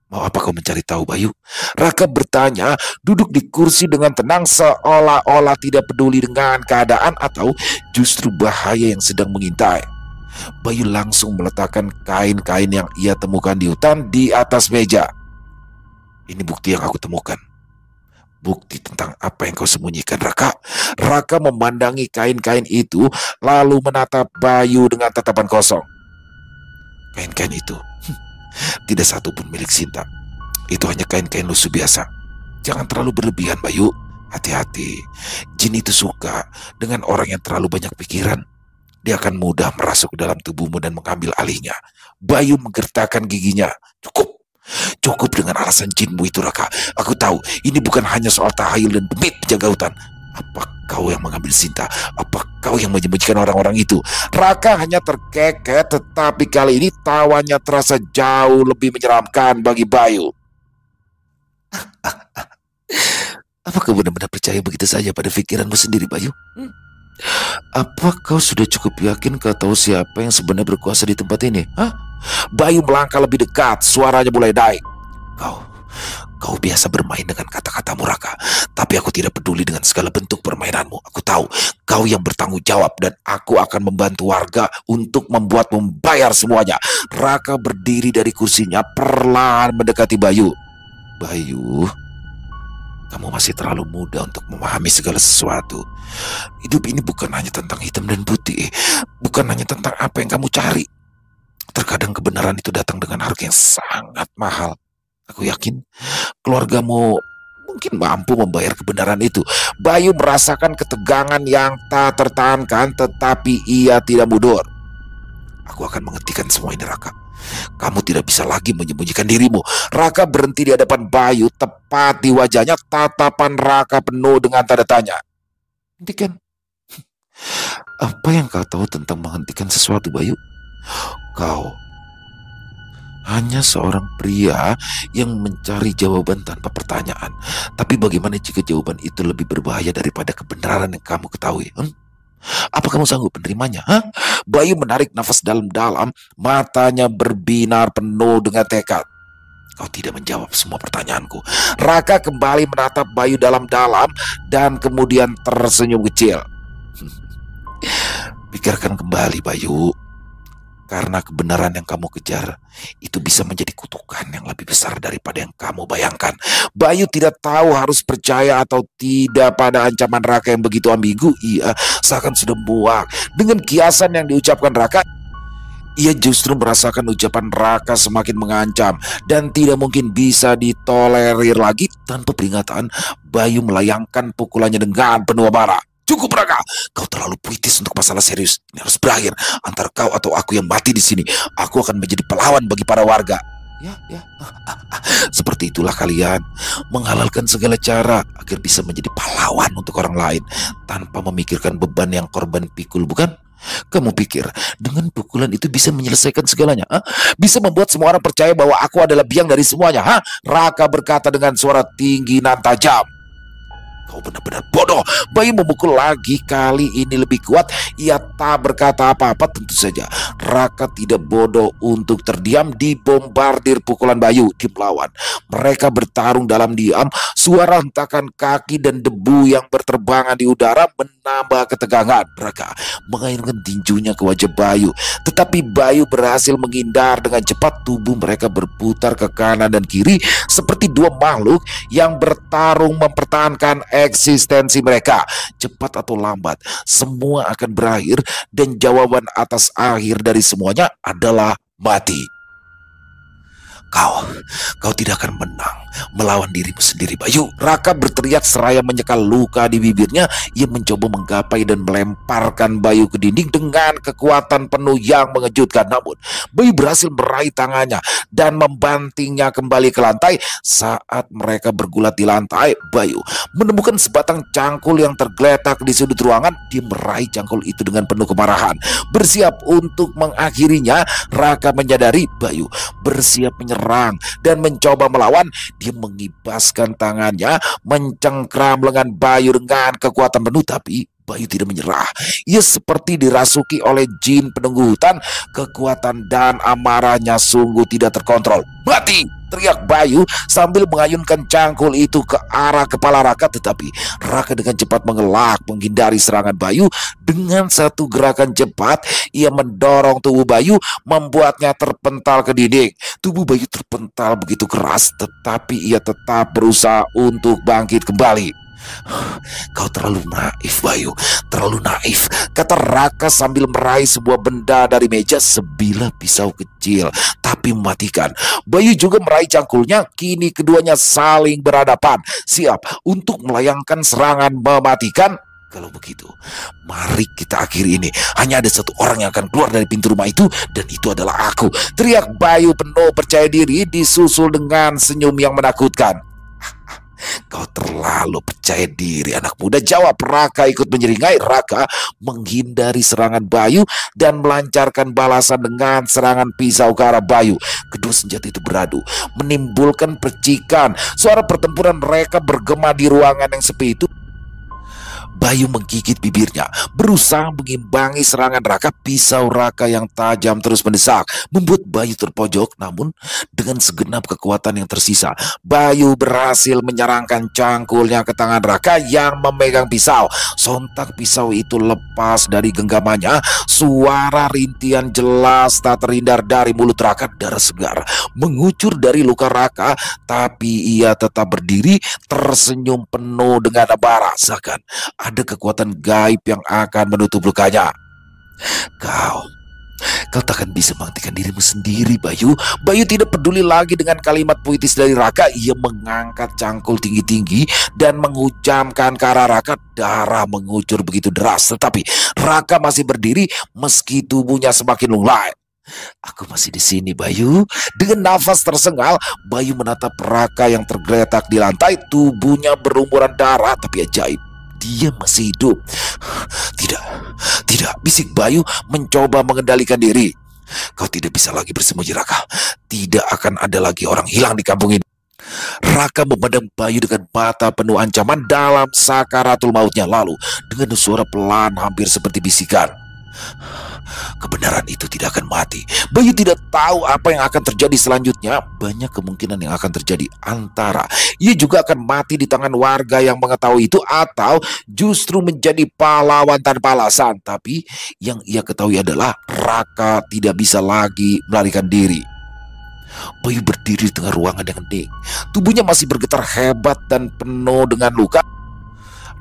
Mau apa kau mencari tahu, Bayu? Raka bertanya, duduk di kursi dengan tenang, seolah-olah tidak peduli dengan keadaan atau justru bahaya yang sedang mengintai. Bayu langsung meletakkan kain-kain yang ia temukan di hutan di atas meja. Ini bukti yang aku temukan. Bukti tentang apa yang kau sembunyikan, Raka. Raka memandangi kain-kain itu, lalu menatap Bayu dengan tatapan kosong. Kain-kain itu tidak satu pun milik Sinta. Itu hanya kain-kain lusuh biasa. Jangan terlalu berlebihan, Bayu. Hati-hati. Jin itu suka dengan orang yang terlalu banyak pikiran. Dia akan mudah merasuk ke dalam tubuhmu dan mengambil alihnya. Bayu menggertakkan giginya. Cukup. Cukup dengan alasan jinmu itu, Raka. Aku tahu ini bukan hanya soal tahayul dan demit penjaga hutan. Apa kau yang mengambil Sinta? Apa kau yang menyembunyikan orang-orang itu? Raka hanya terkeket, tetapi kali ini tawanya terasa jauh lebih menyeramkan bagi Bayu. Apa kau benar-benar percaya begitu saja pada pikiranmu sendiri, Bayu? Apa kau sudah cukup yakin kau tahu siapa yang sebenarnya berkuasa di tempat ini? Bayu melangkah lebih dekat, suaranya mulai naik. Kau biasa bermain dengan kata-katamu, Raka. Tapi aku tidak peduli dengan segala bentuk permainanmu. Aku tahu kau yang bertanggung jawab, dan aku akan membantu warga untuk membuatmu membayar semuanya. Raka berdiri dari kursinya, perlahan mendekati Bayu. Bayu, Kamu masih terlalu muda untuk memahami segala sesuatu. Hidup ini bukan hanya tentang hitam dan putih, bukan hanya tentang apa yang kamu cari. Terkadang kebenaran itu datang dengan harga yang sangat mahal. Aku yakin keluargamu mungkin mampu membayar kebenaran itu. Bayu merasakan ketegangan yang tak tertahankan, tetapi ia tidak mundur. Aku akan menghentikan semua ini, Raka. Kamu tidak bisa lagi menyembunyikan dirimu. Raka berhenti di hadapan Bayu. Tepat di wajahnya, tatapan Raka penuh dengan tanda tanya. Hentikan? Apa yang kau tahu tentang menghentikan sesuatu, Bayu? Kau hanya seorang pria yang mencari jawaban tanpa pertanyaan. Tapi bagaimana jika jawaban itu lebih berbahaya daripada kebenaran yang kamu ketahui? Apa kamu sanggup menerimanya? Bayu menarik nafas dalam-dalam, matanya berbinar penuh dengan tekad. Kau tidak menjawab semua pertanyaanku. Raka kembali menatap Bayu dalam-dalam dan kemudian tersenyum kecil. Pikirkan kembali, Bayu. Karena kebenaran yang kamu kejar itu bisa menjadi kutukan yang lebih besar daripada yang kamu bayangkan. Bayu tidak tahu harus percaya atau tidak pada ancaman Raka yang begitu ambigu. Ia seakan sudah muak dengan kiasan yang diucapkan Raka. Ia justru merasakan ucapan Raka semakin mengancam dan tidak mungkin bisa ditolerir lagi. Tanpa peringatan, Bayu melayangkan pukulannya dengan penuh amarah. Cukup, Raka, kau terlalu puitis untuk masalah serius. Ini harus berakhir. Antara kau atau aku yang mati di sini. Aku akan menjadi pahlawan bagi para warga. Ya. Seperti itulah kalian, menghalalkan segala cara agar bisa menjadi pahlawan untuk orang lain tanpa memikirkan beban yang korban pikul, bukan? Kamu pikir dengan pukulan itu bisa menyelesaikan segalanya? Bisa membuat semua orang percaya bahwa aku adalah biang dari semuanya? Raka berkata dengan suara tinggi dan tajam. Kau benar-benar bodoh. Bayu memukul lagi, kali ini lebih kuat. Ia tak berkata apa-apa. Tentu saja Raka tidak bodoh untuk terdiam. Dibombardir pukulan Bayu, tim lawan. Mereka bertarung dalam diam. Suara hentakan kaki dan debu yang berterbangan di udara menambah ketegangan. Raka mengayunkan tinjunya ke wajah Bayu, tetapi Bayu berhasil menghindar dengan cepat. Tubuh mereka berputar ke kanan dan kiri seperti dua makhluk yang bertarung mempertahankan eksistensi mereka. Cepat atau lambat, semua akan berakhir dan jawaban atas akhir dari semuanya adalah mati. Kau tidak akan menang melawan dirimu sendiri, Bayu. Raka berteriak seraya menyeka luka di bibirnya. Ia mencoba menggapai dan melemparkan Bayu ke dinding dengan kekuatan penuh yang mengejutkan. Namun Bayu berhasil meraih tangannya dan membantingnya kembali ke lantai. Saat mereka bergulat di lantai, Bayu menemukan sebatang cangkul yang tergeletak di sudut ruangan. Dia meraih cangkul itu dengan penuh kemarahan. Bersiap untuk mengakhirinya, Raka menyadari Bayu bersiap menyerang dan mencoba melawan. Dia mengibaskan tangannya, mencengkram lengan Bayu dengan kekuatan penuh, tapi Bayu tidak menyerah. Ia seperti dirasuki oleh jin penunggu hutan. Kekuatan dan amarahnya sungguh tidak terkontrol. Mati! Teriak Bayu sambil mengayunkan cangkul itu ke arah kepala Raka. Tetapi Raka dengan cepat mengelak menghindari serangan Bayu. Dengan satu gerakan cepat, ia mendorong tubuh Bayu, membuatnya terpental ke dinding. Tubuh Bayu terpental begitu keras, tetapi ia tetap berusaha untuk bangkit kembali. Kau terlalu naif, Bayu, terlalu naif, kata Raka sambil meraih sebuah benda dari meja, sebilah pisau kecil tapi mematikan. Bayu juga meraih cangkulnya. Kini keduanya saling berhadapan, siap untuk melayangkan serangan mematikan. Kalau begitu, mari kita akhiri ini. Hanya ada satu orang yang akan keluar dari pintu rumah itu, dan itu adalah aku, teriak Bayu penuh percaya diri, disusul dengan senyum yang menakutkan. Kau terlalu percaya diri, anak muda, jawab Raka ikut menyeringai. Raka menghindari serangan Bayu dan melancarkan balasan dengan serangan pisau ke arah Bayu. Kedua senjata itu beradu, menimbulkan percikan. Suara pertempuran mereka bergema di ruangan yang sepi itu. Bayu menggigit bibirnya, berusaha mengimbangi serangan Raka. Pisau Raka yang tajam terus mendesak, membuat Bayu terpojok. Namun dengan segenap kekuatan yang tersisa, Bayu berhasil menyerangkan cangkulnya ke tangan Raka yang memegang pisau. Sontak pisau itu lepas dari genggamannya. Suara rintian jelas tak terhindar dari mulut Raka. Darah segar mengucur dari luka Raka, tapi ia tetap berdiri, tersenyum penuh dengan bara. Seakan ada kekuatan gaib yang akan menutup lukanya. Kau takkan bisa menghentikan dirimu sendiri, Bayu. Bayu tidak peduli lagi dengan kalimat puitis dari Raka. Ia mengangkat cangkul tinggi-tinggi dan menghujamkan ke arah Raka. Darah mengucur begitu deras, tetapi Raka masih berdiri meski tubuhnya semakin lunglai. Aku masih di sini, Bayu. Dengan nafas tersengal, Bayu menatap Raka yang tergeletak di lantai. Tubuhnya berlumuran darah, tapi ajaib, dia masih hidup. Tidak, bisik Bayu mencoba mengendalikan diri. Kau tidak bisa lagi bersembunyi, Raka. Tidak akan ada lagi orang hilang di kampung ini. Raka memandang Bayu dengan mata penuh ancaman dalam sakaratul mautnya. Lalu dengan suara pelan hampir seperti bisikan, kebenaran itu tidak akan mati. Bayu tidak tahu apa yang akan terjadi selanjutnya. Banyak kemungkinan yang akan terjadi. Antara ia juga akan mati di tangan warga yang mengetahui itu, atau justru menjadi pahlawan tanpa alasan. Tapi yang ia ketahui adalah Raka tidak bisa lagi melarikan diri. Bayu berdiri di tengah ruangan yang hening. Tubuhnya masih bergetar hebat dan penuh dengan luka.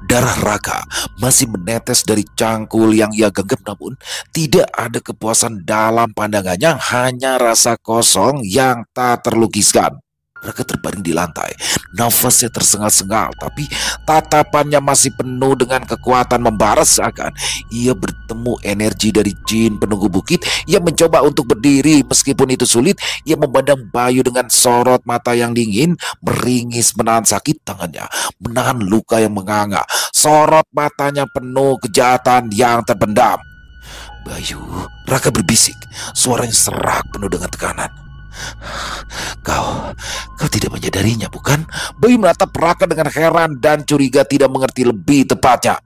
Darah Raka masih menetes dari cangkul yang ia genggam, namun tidak ada kepuasan dalam pandangannya, hanya rasa kosong yang tak terlukiskan. Raka terbaring di lantai, nafasnya tersengal-sengal, tapi tatapannya masih penuh dengan kekuatan membara. Seakan ia bertemu energi dari jin penunggu bukit. Ia mencoba untuk berdiri, meskipun itu sulit. Ia memandang Bayu dengan sorot mata yang dingin, meringis menahan sakit. Tangannya menahan luka yang menganga. Sorot matanya penuh kejahatan yang terpendam. Bayu, Raka berbisik, suaranya serak penuh dengan tekanan. Kau tidak menyadarinya, bukan? Bayu menatap Raka dengan heran dan curiga, tidak mengerti lebih tepatnya.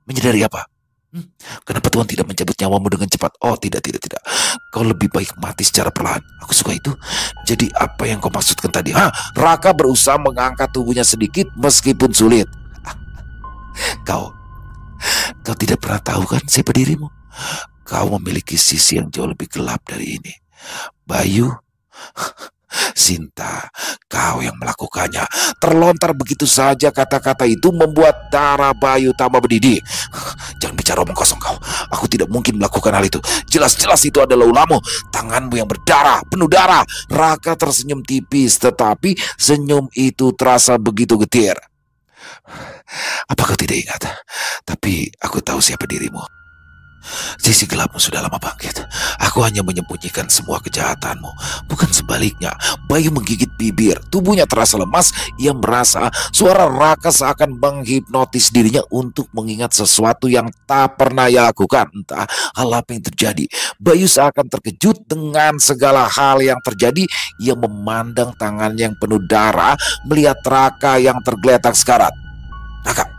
Menyadari apa? Kenapa Tuhan tidak mencabut nyawamu dengan cepat? Oh, tidak. Kau lebih baik mati secara perlahan. Aku suka itu. Jadi apa yang kau maksudkan tadi? Raka berusaha mengangkat tubuhnya sedikit meskipun sulit. Kau tidak pernah tahu kan siapa dirimu? Kau memiliki sisi yang jauh lebih gelap dari ini. Bayu, Sinta, kau yang melakukannya. Terlontar begitu saja kata-kata itu membuat darah Bayu tambah mendidih. Jangan bicara omong kosong kau. Aku tidak mungkin melakukan hal itu. Jelas-jelas itu adalah ulahmu. Tanganmu yang berdarah, penuh darah. Raka tersenyum tipis, tetapi senyum itu terasa begitu getir. Apa kau tidak ingat? Tapi aku tahu siapa dirimu. Sisi gelapmu sudah lama bangkit. Aku hanya menyembunyikan semua kejahatanmu, bukan sebaliknya. Bayu menggigit bibir, tubuhnya terasa lemas. Ia merasa suara Raka seakan menghipnotis dirinya untuk mengingat sesuatu yang tak pernah ia lakukan. Entah hal apa yang terjadi. Bayu seakan terkejut dengan segala hal yang terjadi. Ia memandang tangan yang penuh darah, melihat Raka yang tergeletak sekarat. Raka,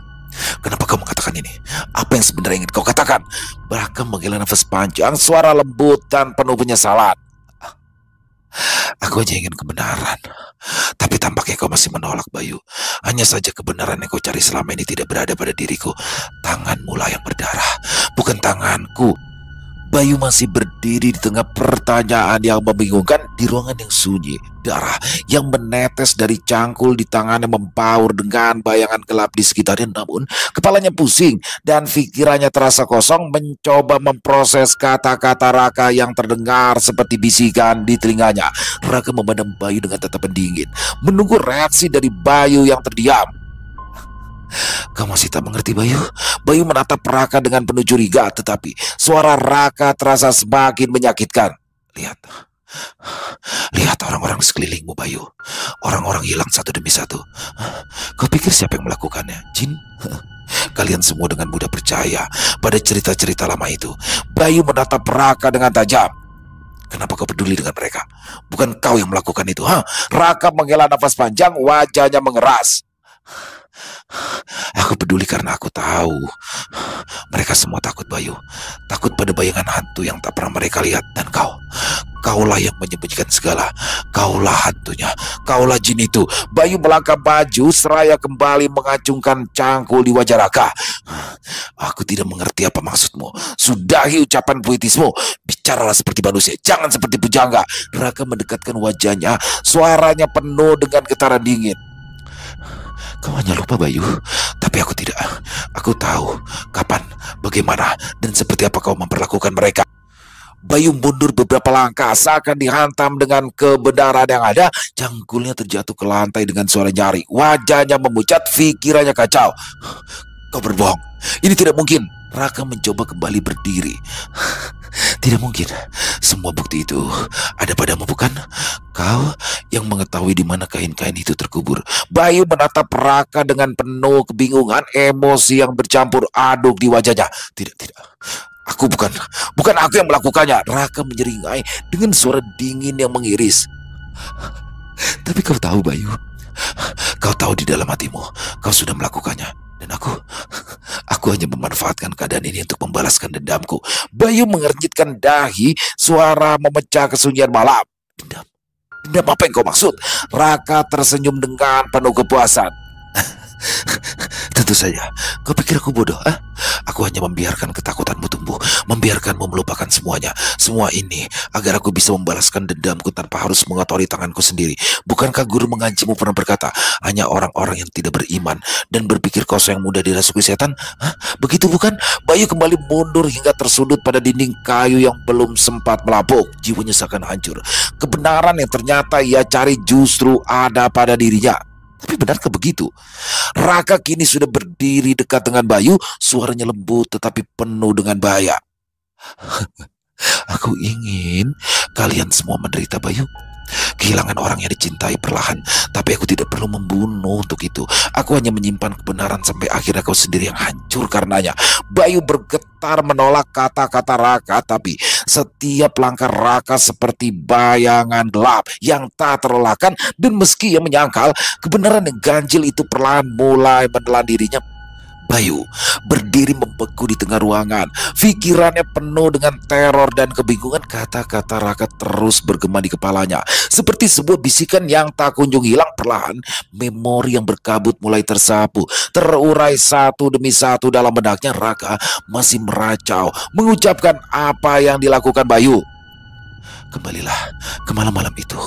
kenapa kau mengatakan ini? Apa yang sebenarnya ingin kau katakan? Raka menghela nafas panjang, suara lembut dan penuh penyesalan. Aku hanya ingin kebenaran. Tapi tampaknya kau masih menolak, Bayu. Hanya saja kebenaran yang kau cari selama ini tidak berada pada diriku. Tanganmu lah yang berdarah, bukan tanganku. Bayu masih berdiri di tengah pertanyaan yang membingungkan. Di ruangan yang sunyi, darah yang menetes dari cangkul di tangannya membaur dengan bayangan gelap di sekitarnya. Namun kepalanya pusing dan pikirannya terasa kosong, mencoba memproses kata-kata Raka yang terdengar seperti bisikan di telinganya. Raka memandang Bayu dengan tatapan dingin, menunggu reaksi dari Bayu yang terdiam. Kau masih tak mengerti, Bayu? Bayu menatap Raka dengan penuh curiga, tetapi suara Raka terasa semakin menyakitkan. Lihat orang-orang di sekelilingmu, Bayu. Orang-orang hilang satu demi satu. Kau pikir siapa yang melakukannya? Jin? Kalian semua dengan mudah percaya pada cerita-cerita lama itu. Bayu menatap Raka dengan tajam. Kenapa kau peduli dengan mereka? Bukan kau yang melakukan itu, Raka menghela nafas panjang, wajahnya mengeras. Aku peduli karena aku tahu mereka semua takut, Bayu. Takut pada bayangan hantu yang tak pernah mereka lihat. Dan kaulah yang menyembunyikan segala. Kaulah hantunya, kaulah jin itu. Bayu melangkah maju seraya kembali mengacungkan cangkul di wajah Raka. Aku tidak mengerti apa maksudmu. Sudahi ucapan puitismu. Bicaralah seperti manusia, jangan seperti pujangga. Raka mendekatkan wajahnya, suaranya penuh dengan getaran dingin. Kau hanya lupa, Bayu, tapi aku tidak. Aku tahu kapan, bagaimana, dan seperti apa kau memperlakukan mereka. Bayu mundur beberapa langkah seakan dihantam dengan kebenaran yang ada. Cangkulnya terjatuh ke lantai dengan suara nyaring. Wajahnya memucat, pikirannya kacau. Kau berbohong, ini tidak mungkin. Raka mencoba kembali berdiri. Tidak mungkin. Semua bukti itu ada padamu, bukan? Kau yang mengetahui di mana kain-kain itu terkubur. Bayu menatap Raka dengan penuh kebingungan, emosi yang bercampur aduk di wajahnya. Tidak. Aku bukan aku yang melakukannya. Raka menyeringai dengan suara dingin yang mengiris. Tapi kau tahu, Bayu. Kau tahu di dalam hatimu kau sudah melakukannya. Dan aku hanya memanfaatkan keadaan ini untuk membalaskan dendamku. Bayu mengernyitkan dahi, suara memecah kesunyian malam. Dendam apa yang kau maksud? Raka tersenyum dengan penuh kepuasan. Tentu saja. Kau pikir aku bodoh? Aku hanya membiarkan ketakutanmu tumbuh, membiarkanmu melupakan semuanya. Semua ini agar aku bisa membalaskan dendamku tanpa harus mengotori tanganku sendiri. Bukankah guru mengajimu pernah berkata, hanya orang-orang yang tidak beriman dan berpikir kosong yang mudah dirasuki setan? Begitu bukan? Bayu kembali mundur hingga tersudut pada dinding kayu yang belum sempat melapuk. Jiwanya seakan hancur. Kebenaran yang ternyata ia cari justru ada pada dirinya. Tapi benarkah begitu? Raka kini sudah berdiri dekat dengan Bayu, suaranya lembut tetapi penuh dengan bahaya. Aku ingin kalian semua menderita, Bayu. Kehilangan orang yang dicintai perlahan. Tapi aku tidak perlu membunuh untuk itu. Aku hanya menyimpan kebenaran sampai akhirnya kau sendiri yang hancur karenanya. Bayu bergetar menolak kata-kata Raka, tapi setiap langkah Raka seperti bayangan gelap yang tak terelakkan. Dan meski ia menyangkal, kebenaran yang ganjil itu perlahan mulai menelan dirinya. Bayu berdiri membeku di tengah ruangan. Pikirannya penuh dengan teror dan kebingungan. Kata-kata Raka terus bergema di kepalanya. Seperti sebuah bisikan yang tak kunjung hilang. Perlahan memori yang berkabut mulai tersapu, terurai satu demi satu dalam benaknya. Raka masih meracau mengucapkan apa yang dilakukan Bayu. Kembalilah ke malam-malam itu.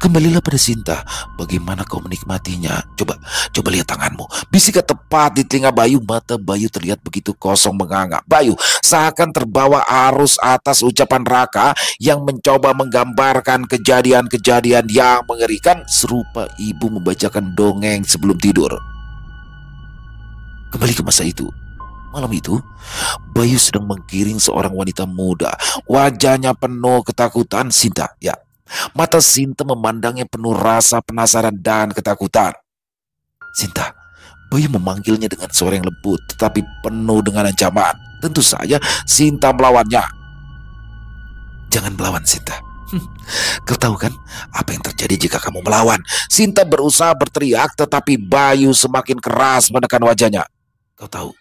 Kembalilah pada Sinta. Bagaimana kau menikmatinya? Coba lihat tanganmu. Bisikan tepat di telinga Bayu. Mata Bayu terlihat begitu kosong menganga. Bayu seakan terbawa arus atas ucapan Raka yang mencoba menggambarkan kejadian-kejadian yang mengerikan, serupa ibu membacakan dongeng sebelum tidur. Kembali ke masa itu. Malam itu, Bayu sedang menggiring seorang wanita muda. Wajahnya penuh ketakutan. Sinta, ya. Mata Sinta memandangnya penuh rasa penasaran dan ketakutan. Sinta, Bayu memanggilnya dengan suara yang lembut tetapi penuh dengan ancaman. Tentu saja Sinta melawannya. Jangan melawan, Sinta. Kau tahu kan apa yang terjadi jika kamu melawan? Sinta berusaha berteriak tetapi Bayu semakin keras menekan wajahnya. Kau tahu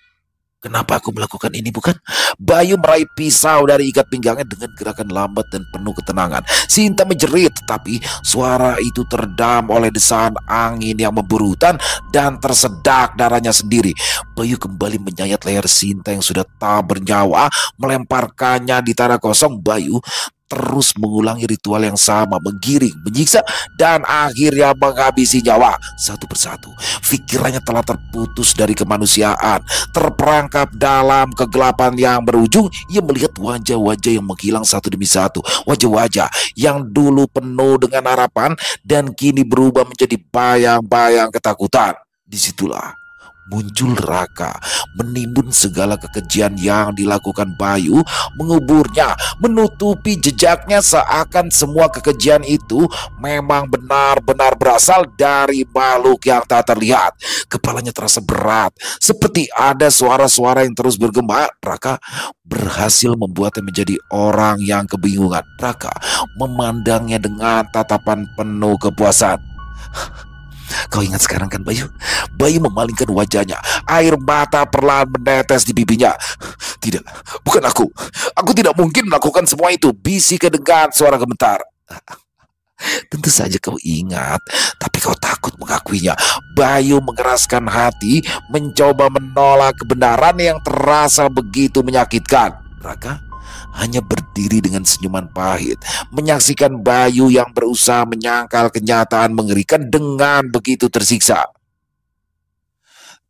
kenapa aku melakukan ini, bukan? Bayu meraih pisau dari ikat pinggangnya dengan gerakan lambat dan penuh ketenangan. Sinta menjerit, tetapi suara itu teredam oleh desahan angin yang memburutan dan tersedak darahnya sendiri. Bayu kembali menyayat leher Sinta yang sudah tak bernyawa, melemparkannya di tanah kosong. Bayu terus mengulangi ritual yang sama, menggiring, menyiksa, dan akhirnya menghabisi nyawa satu persatu. Pikirannya telah terputus dari kemanusiaan, terperangkap dalam kegelapan yang berujung. Ia melihat wajah-wajah yang menghilang satu demi satu, wajah-wajah yang dulu penuh dengan harapan dan kini berubah menjadi bayang-bayang ketakutan. Disitulah muncul Raka, menimbun segala kekejian yang dilakukan Bayu, menguburnya, menutupi jejaknya seakan semua kekejian itu memang benar-benar berasal dari makhluk yang tak terlihat. Kepalanya terasa berat, seperti ada suara-suara yang terus bergema. Raka berhasil membuatnya menjadi orang yang kebingungan. Raka memandangnya dengan tatapan penuh kepuasan. Kau ingat sekarang kan, Bayu? Bayu memalingkan wajahnya. Air mata perlahan menetes di pipinya. Tidak, bukan aku. Aku tidak mungkin melakukan semua itu, bisik dengan suara gemetar. Tentu saja kau ingat, tapi kau takut mengakuinya. Bayu mengeraskan hati, mencoba menolak kebenaran yang terasa begitu menyakitkan. Raka hanya berdiri dengan senyuman pahit, menyaksikan Bayu yang berusaha menyangkal kenyataan mengerikan dengan begitu tersiksa.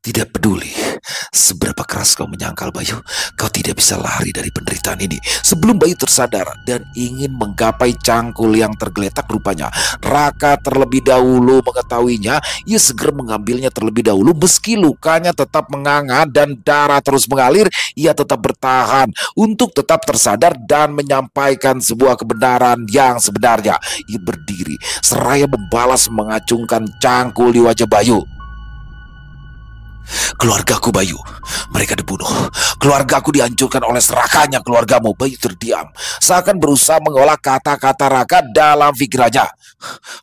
Tidak peduli seberapa keras kau menyangkal, Bayu, kau tidak bisa lari dari penderitaan ini. Sebelum Bayu tersadar dan ingin menggapai cangkul yang tergeletak rupanya, Raka terlebih dahulu mengetahuinya. Ia segera mengambilnya terlebih dahulu. Meski lukanya tetap menganga dan darah terus mengalir, ia tetap bertahan untuk tetap tersadar dan menyampaikan sebuah kebenaran yang sebenarnya. Ia berdiri seraya membalas mengacungkan cangkul di wajah Bayu. Keluargaku, Bayu, mereka dibunuh. Keluargaku dihancurkan oleh serakahnya keluargamu. Bayu terdiam, seakan berusaha mengolah kata-kata Raka dalam pikirannya.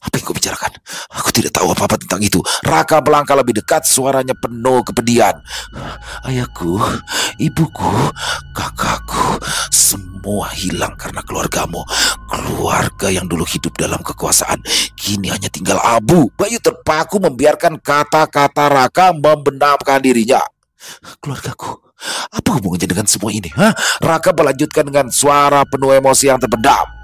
Apa yang kau bicarakan? Aku tidak tahu apa-apa tentang itu. Raka melangkah lebih dekat, suaranya penuh kepedihan. Ayahku, ibuku, kakakku, semua hilang karena keluargamu. Keluarga yang dulu hidup dalam kekuasaan, kini hanya tinggal abu. Bayu terpaku membiarkan kata-kata Raka membenamkan dirinya. Keluargaku, apa hubungannya dengan semua ini? Raka melanjutkan dengan suara penuh emosi yang terpendam.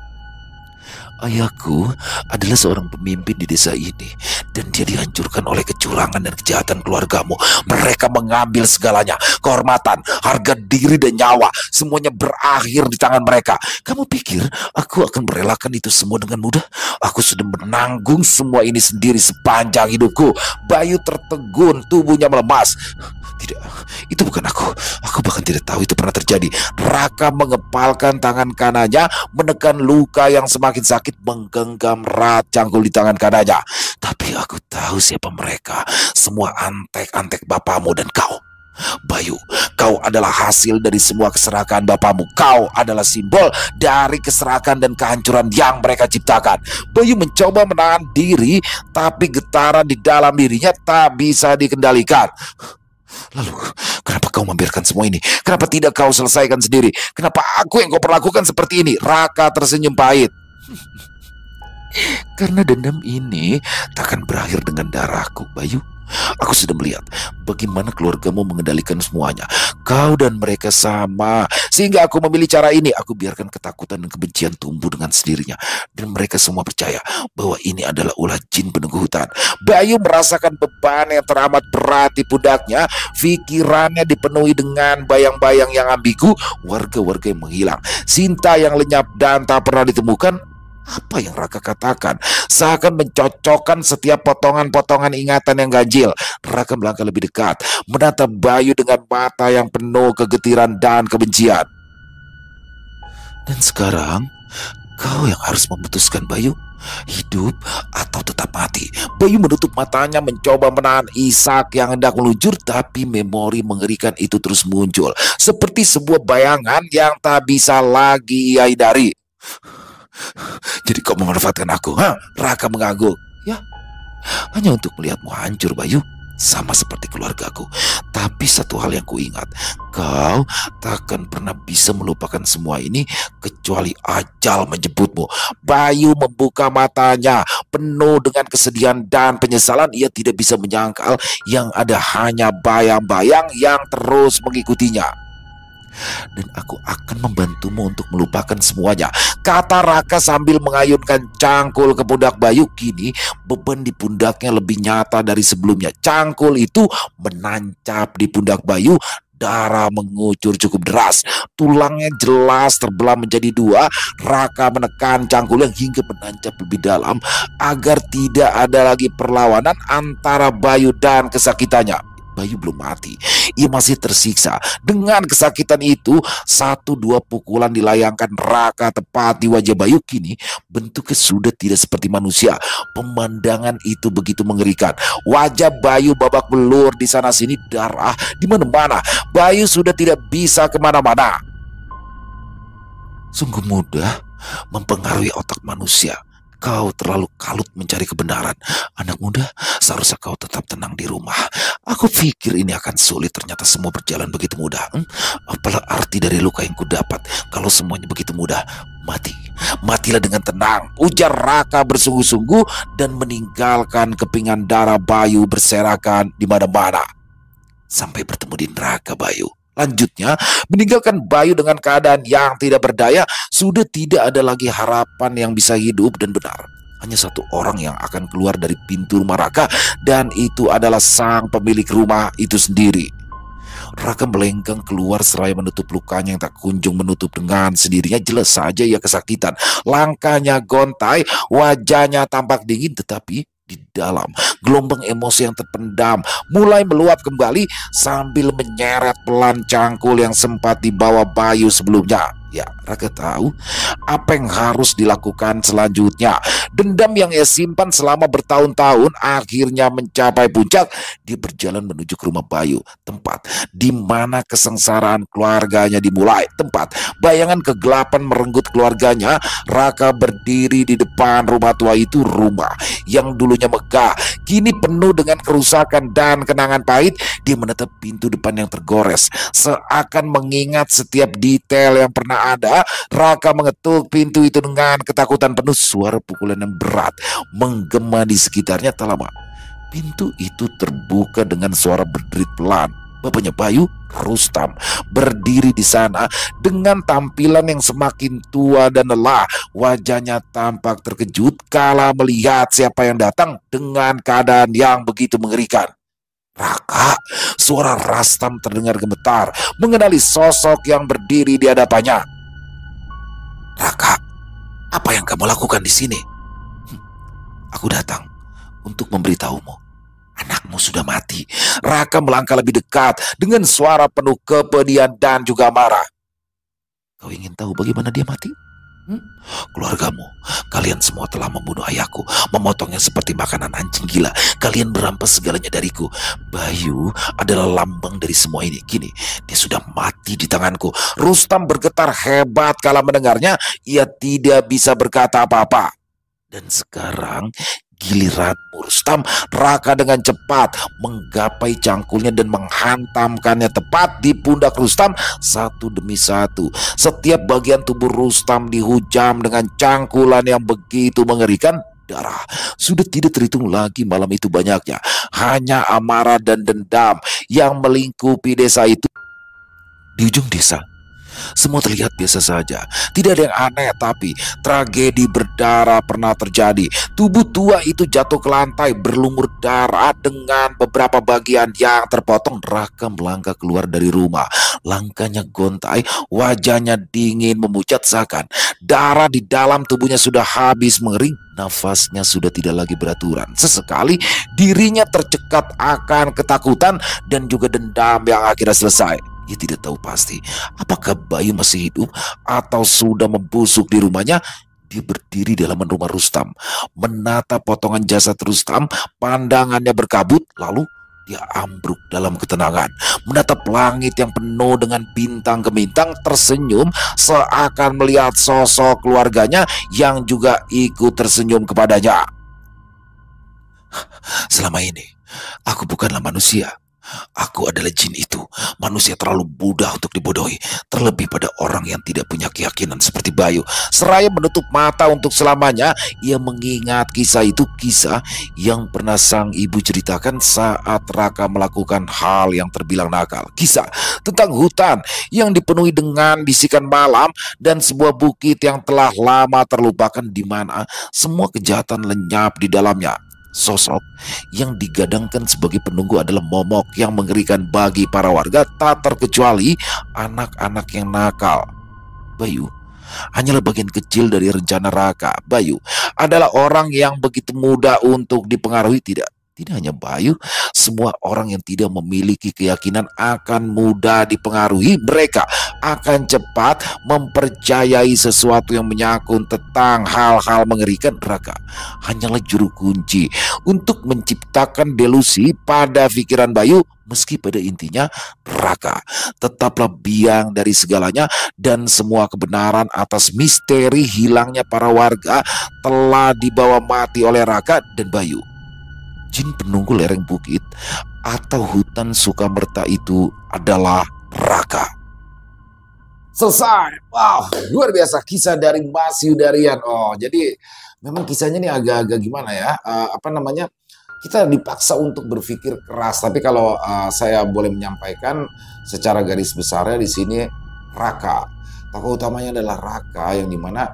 Ayahku adalah seorang pemimpin di desa ini, dan dia dihancurkan oleh kecurangan dan kejahatan keluargamu. Mereka mengambil segalanya, kehormatan, harga diri dan nyawa. Semuanya berakhir di tangan mereka. Kamu pikir aku akan merelakan itu semua dengan mudah? Aku sudah menanggung semua ini sendiri sepanjang hidupku. Bayu tertegun, tubuhnya melemas. Tidak, itu bukan aku. Aku bahkan tidak tahu itu pernah terjadi. Raka mengepalkan tangan kanannya, menekan luka yang semakin sakit, menggenggam erat cangkul di tangan kanannya. Tapi aku tahu siapa mereka. Semua antek-antek bapamu dan kau. Bayu, kau adalah hasil dari semua keserakahan bapamu. Kau adalah simbol dari keserakahan dan kehancuran yang mereka ciptakan. Bayu mencoba menahan diri, tapi getaran di dalam dirinya tak bisa dikendalikan. Lalu, kenapa kau membiarkan semua ini? Kenapa tidak kau selesaikan sendiri? Kenapa aku yang kau perlakukan seperti ini? Raka tersenyum pahit. Karena dendam ini takkan berakhir dengan darahku, Bayu. Aku sudah melihat bagaimana keluargamu mengendalikan semuanya. Kau dan mereka sama, sehingga aku memilih cara ini. Aku biarkan ketakutan dan kebencian tumbuh dengan sendirinya, dan mereka semua percaya bahwa ini adalah ulah jin penunggu hutan. Bayu merasakan beban yang teramat berat di pundaknya. Pikirannya dipenuhi dengan bayang-bayang yang ambigu. Warga-warga yang menghilang, Sinta yang lenyap dan tak pernah ditemukan. Apa yang Raka katakan seakan mencocokkan setiap potongan-potongan ingatan yang ganjil. Raka melangkah lebih dekat, menatap Bayu dengan mata yang penuh kegetiran dan kebencian. Dan sekarang kau yang harus memutuskan, Bayu. Hidup atau tetap mati. Bayu menutup matanya, mencoba menahan isak yang hendak meluncur. Tapi memori mengerikan itu terus muncul, seperti sebuah bayangan yang tak bisa lagi ia hindari. Jadi kau memanfaatkan aku, Raka mengangguk. Ya, hanya untuk melihatmu hancur, Bayu. Sama seperti keluargaku. Tapi satu hal yang kuingat, kau takkan pernah bisa melupakan semua ini kecuali ajal menjemputmu. Bayu membuka matanya penuh dengan kesedihan dan penyesalan. Ia tidak bisa menyangkal yang ada hanya bayang-bayang yang terus mengikutinya. Dan aku akan membantumu untuk melupakan semuanya, kata Raka sambil mengayunkan cangkul ke pundak Bayu. Kini beban di pundaknya lebih nyata dari sebelumnya. Cangkul itu menancap di pundak Bayu. Darah mengucur cukup deras, tulangnya jelas terbelah menjadi dua. Raka menekan cangkul yang hingga menancap lebih dalam agar tidak ada lagi perlawanan antara Bayu dan kesakitannya. Bayu belum mati, ia masih tersiksa. Dengan kesakitan itu, 1-2 pukulan dilayangkan Raka tepat di wajah Bayu. Kini bentuknya sudah tidak seperti manusia. Pemandangan itu begitu mengerikan. Wajah Bayu babak belur di sana sini, darah di mana-mana. Bayu sudah tidak bisa kemana-mana. Sungguh mudah mempengaruhi otak manusia. Kau terlalu kalut mencari kebenaran. Anak muda, seharusnya kau tetap tenang di rumah. Aku pikir ini akan sulit, ternyata semua berjalan begitu mudah. Apalah arti dari luka yang kudapat kalau semuanya begitu mudah? Mati. Matilah dengan tenang, ujar Raka bersungguh-sungguh dan meninggalkan kepingan darah Bayu berserakan di mana-mana. Sampai bertemu di neraka Bayu. Lanjutnya, meninggalkan Bayu dengan keadaan yang tidak berdaya, sudah tidak ada lagi harapan yang bisa hidup dan benar. Hanya satu orang yang akan keluar dari pintu rumah Raka, dan itu adalah sang pemilik rumah itu sendiri. Raka melenggang keluar seraya menutup lukanya yang tak kunjung menutup dengan sendirinya. Jelas saja ia kesakitan. Langkahnya gontai, wajahnya tampak dingin, tetapi di dalam gelombang emosi yang terpendam mulai meluap kembali sambil menyeret pelan cangkul yang sempat dibawa Bayu sebelumnya. Ya, Raka tahu apa yang harus dilakukan selanjutnya. Dendam yang ia simpan selama bertahun-tahun akhirnya mencapai puncak. Dia berjalan menuju ke rumah Bayu, tempat di mana kesengsaraan keluarganya dimulai, tempat bayangan kegelapan merenggut keluarganya. Raka berdiri di depan rumah tua itu, rumah yang dulunya megah kini penuh dengan kerusakan dan kenangan pahit. Dia menatap pintu depan yang tergores, seakan mengingat setiap detail yang pernah ada. Raka mengetuk pintu itu dengan ketakutan penuh. Suara pukulan yang berat menggema di sekitarnya. Tak lama pintu itu terbuka dengan suara berderit pelan. Bapaknya Bayu, Rustam, berdiri di sana dengan tampilan yang semakin tua dan lelah. Wajahnya tampak terkejut kala melihat siapa yang datang dengan keadaan yang begitu mengerikan. Raka, suara Rustam terdengar gemetar, mengenali sosok yang berdiri di hadapannya. Raka, apa yang kamu lakukan di sini? Aku datang untuk memberitahumu. Anakmu sudah mati. Raka melangkah lebih dekat dengan suara penuh kepedihan dan juga marah. Kau ingin tahu bagaimana dia mati? Keluargamu, kalian semua telah membunuh ayahku, memotongnya seperti makanan anjing gila. Kalian merampas segalanya dariku. Bayu adalah lambang dari semua ini. Kini dia sudah mati di tanganku. Rustam bergetar hebat kala mendengarnya. Ia tidak bisa berkata apa-apa. Dan sekarang giliranmu, Rustam. Raka dengan cepat menggapai cangkulnya dan menghantamkannya tepat di pundak Rustam satu demi satu. Setiap bagian tubuh Rustam dihujam dengan cangkulan yang begitu mengerikan. Darah sudah tidak terhitung lagi malam itu banyaknya. Hanya amarah dan dendam yang melingkupi desa itu. Di ujung desa, semua terlihat biasa saja. Tidak ada yang aneh, tapi tragedi berdarah pernah terjadi. Tubuh tua itu jatuh ke lantai berlumur darah dengan beberapa bagian yang terpotong. Raka melangkah keluar dari rumah. Langkahnya gontai, wajahnya dingin memucat seakan darah di dalam tubuhnya sudah habis mengering. Nafasnya sudah tidak lagi beraturan. Sesekali dirinya tercekat akan ketakutan dan juga dendam yang akhirnya selesai. Ia tidak tahu pasti apakah Bayu masih hidup atau sudah membusuk di rumahnya. Dia berdiri di halaman rumah Rustam, menatap potongan jasad Rustam. Pandangannya berkabut, lalu dia ambruk dalam ketenangan, menatap langit yang penuh dengan bintang gemintang, tersenyum seakan melihat sosok keluarganya yang juga ikut tersenyum kepadanya. Selama ini aku bukanlah manusia. Aku adalah jin itu. Manusia terlalu mudah untuk dibodohi, terlebih pada orang yang tidak punya keyakinan seperti Bayu. Seraya menutup mata untuk selamanya, ia mengingat kisah itu, kisah yang pernah sang ibu ceritakan saat Raka melakukan hal yang terbilang nakal. Kisah tentang hutan yang dipenuhi dengan bisikan malam dan sebuah bukit yang telah lama terlupakan, di mana semua kejahatan lenyap di dalamnya. Sosok yang digadangkan sebagai penunggu adalah momok yang mengerikan bagi para warga, tak terkecuali anak-anak yang nakal. Bayu hanyalah bagian kecil dari rencana Raka. Bayu adalah orang yang begitu mudah untuk dipengaruhi. Tidak, Tidak hanya Bayu, semua orang yang tidak memiliki keyakinan akan mudah dipengaruhi. Mereka akan cepat mempercayai sesuatu yang menyangkut tentang hal-hal mengerikan. Neraka hanyalah juru kunci untuk menciptakan delusi pada pikiran Bayu. Meski pada intinya neraka tetaplah biang dari segalanya, dan semua kebenaran atas misteri hilangnya para warga telah dibawa mati oleh Raka dan Bayu. Jin penunggu lereng bukit atau hutan Sukamerta itu adalah Raka. Selesai. Wow, luar biasa kisah dari Mas Yudarian. Oh, jadi memang kisahnya ini agak-agak gimana ya? Kita dipaksa untuk berpikir keras. Tapi kalau saya boleh menyampaikan secara garis besarnya di sini, Raka. Tokoh utamanya adalah Raka, yang dimana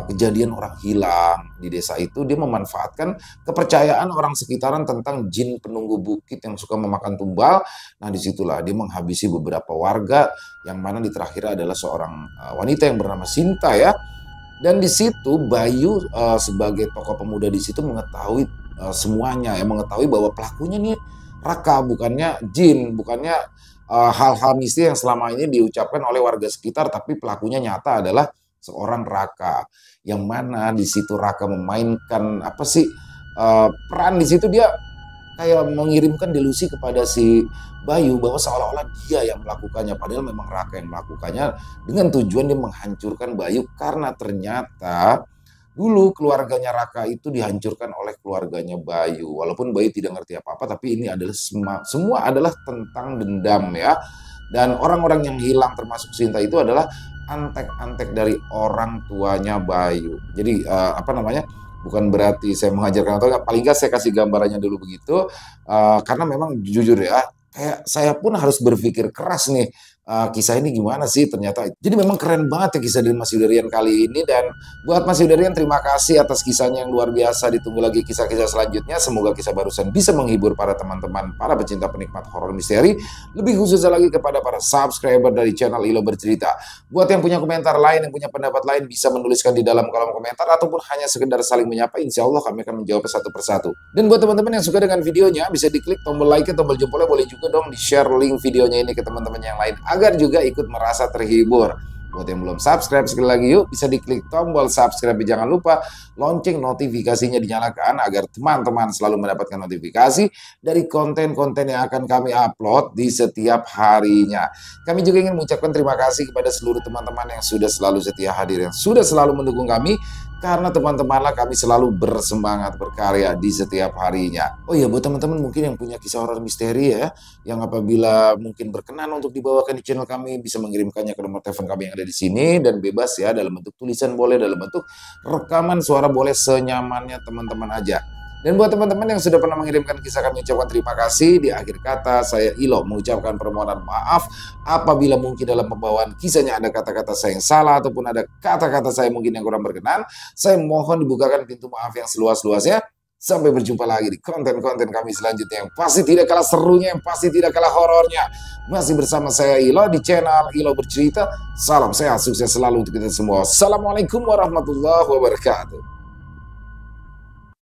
kejadian orang hilang di desa itu, dia memanfaatkan kepercayaan orang sekitaran tentang jin penunggu bukit yang suka memakan tumbal. Nah, disitulah dia menghabisi beberapa warga, yang mana di terakhir adalah seorang wanita yang bernama Sinta ya. Dan di situ Bayu sebagai tokoh pemuda di situ mengetahui semuanya, yang mengetahui bahwa pelakunya nih Raka, bukannya jin, bukannya hal-hal mistis yang selama ini diucapkan oleh warga sekitar, tapi pelakunya nyata adalah seorang Raka, yang mana di situ Raka memainkan peran di situ. Dia kayak mengirimkan delusi kepada si Bayu bahwa seolah-olah dia yang melakukannya, padahal memang Raka yang melakukannya dengan tujuan dia menghancurkan Bayu, karena ternyata dulu keluarganya Raka itu dihancurkan oleh keluarganya Bayu. Walaupun Bayu tidak ngerti apa-apa, tapi ini adalah semua adalah tentang dendam ya. Dan orang-orang yang hilang termasuk Sinta itu adalah antek-antek dari orang tuanya Bayu. Jadi bukan berarti saya mengajarkan atau paling nggak saya kasih gambarannya dulu begitu, karena memang jujur ya, kayak saya pun harus berpikir keras nih, kisah ini gimana sih ternyata. Jadi memang keren banget ya kisah dari Mas Yudarian kali ini. Dan buat Mas Yudarian, terima kasih atas kisahnya yang luar biasa. Ditunggu lagi kisah-kisah selanjutnya. Semoga kisah barusan bisa menghibur para teman-teman, para pecinta penikmat horor misteri, lebih khususnya lagi kepada para subscriber dari channel Ilo Bercerita. Buat yang punya komentar lain, yang punya pendapat lain, bisa menuliskan di dalam kolom komentar, ataupun hanya sekedar saling menyapa. Insya Allah kami akan menjawab satu persatu. Dan buat teman-teman yang suka dengan videonya, bisa diklik tombol like, tombol jempolnya, boleh juga dong di-share link videonya ini ke teman-teman yang lain, agar juga ikut merasa terhibur. Buat yang belum subscribe, sekali lagi yuk, bisa diklik tombol subscribe. Jangan lupa lonceng notifikasinya dinyalakan, agar teman-teman selalu mendapatkan notifikasi dari konten-konten yang akan kami upload di setiap harinya. Kami juga ingin mengucapkan terima kasih kepada seluruh teman-teman yang sudah selalu setia hadir, yang sudah selalu mendukung kami, karena teman-temanlah kami selalu bersemangat berkarya di setiap harinya. Oh iya, buat teman-teman mungkin yang punya kisah horor misteri ya, yang apabila mungkin berkenan untuk dibawakan di channel kami, bisa mengirimkannya ke nomor telepon kami yang ada di sini, dan bebas ya, dalam bentuk tulisan boleh, dalam bentuk rekaman suara boleh, senyamannya teman-teman aja. Dan buat teman-teman yang sudah pernah mengirimkan kisah, kami ucapkan terima kasih. Di akhir kata, saya Ilo mengucapkan permohonan maaf apabila mungkin dalam pembawaan kisahnya ada kata-kata saya yang salah, ataupun ada kata-kata saya mungkin yang kurang berkenan. Saya mohon dibukakan pintu maaf yang seluas-luasnya. Sampai berjumpa lagi di konten-konten kami selanjutnya, yang pasti tidak kalah serunya, yang pasti tidak kalah horornya. Masih bersama saya Ilo di channel Ilo Bercerita. Salam sehat, sukses selalu untuk kita semua. Assalamualaikum warahmatullahi wabarakatuh.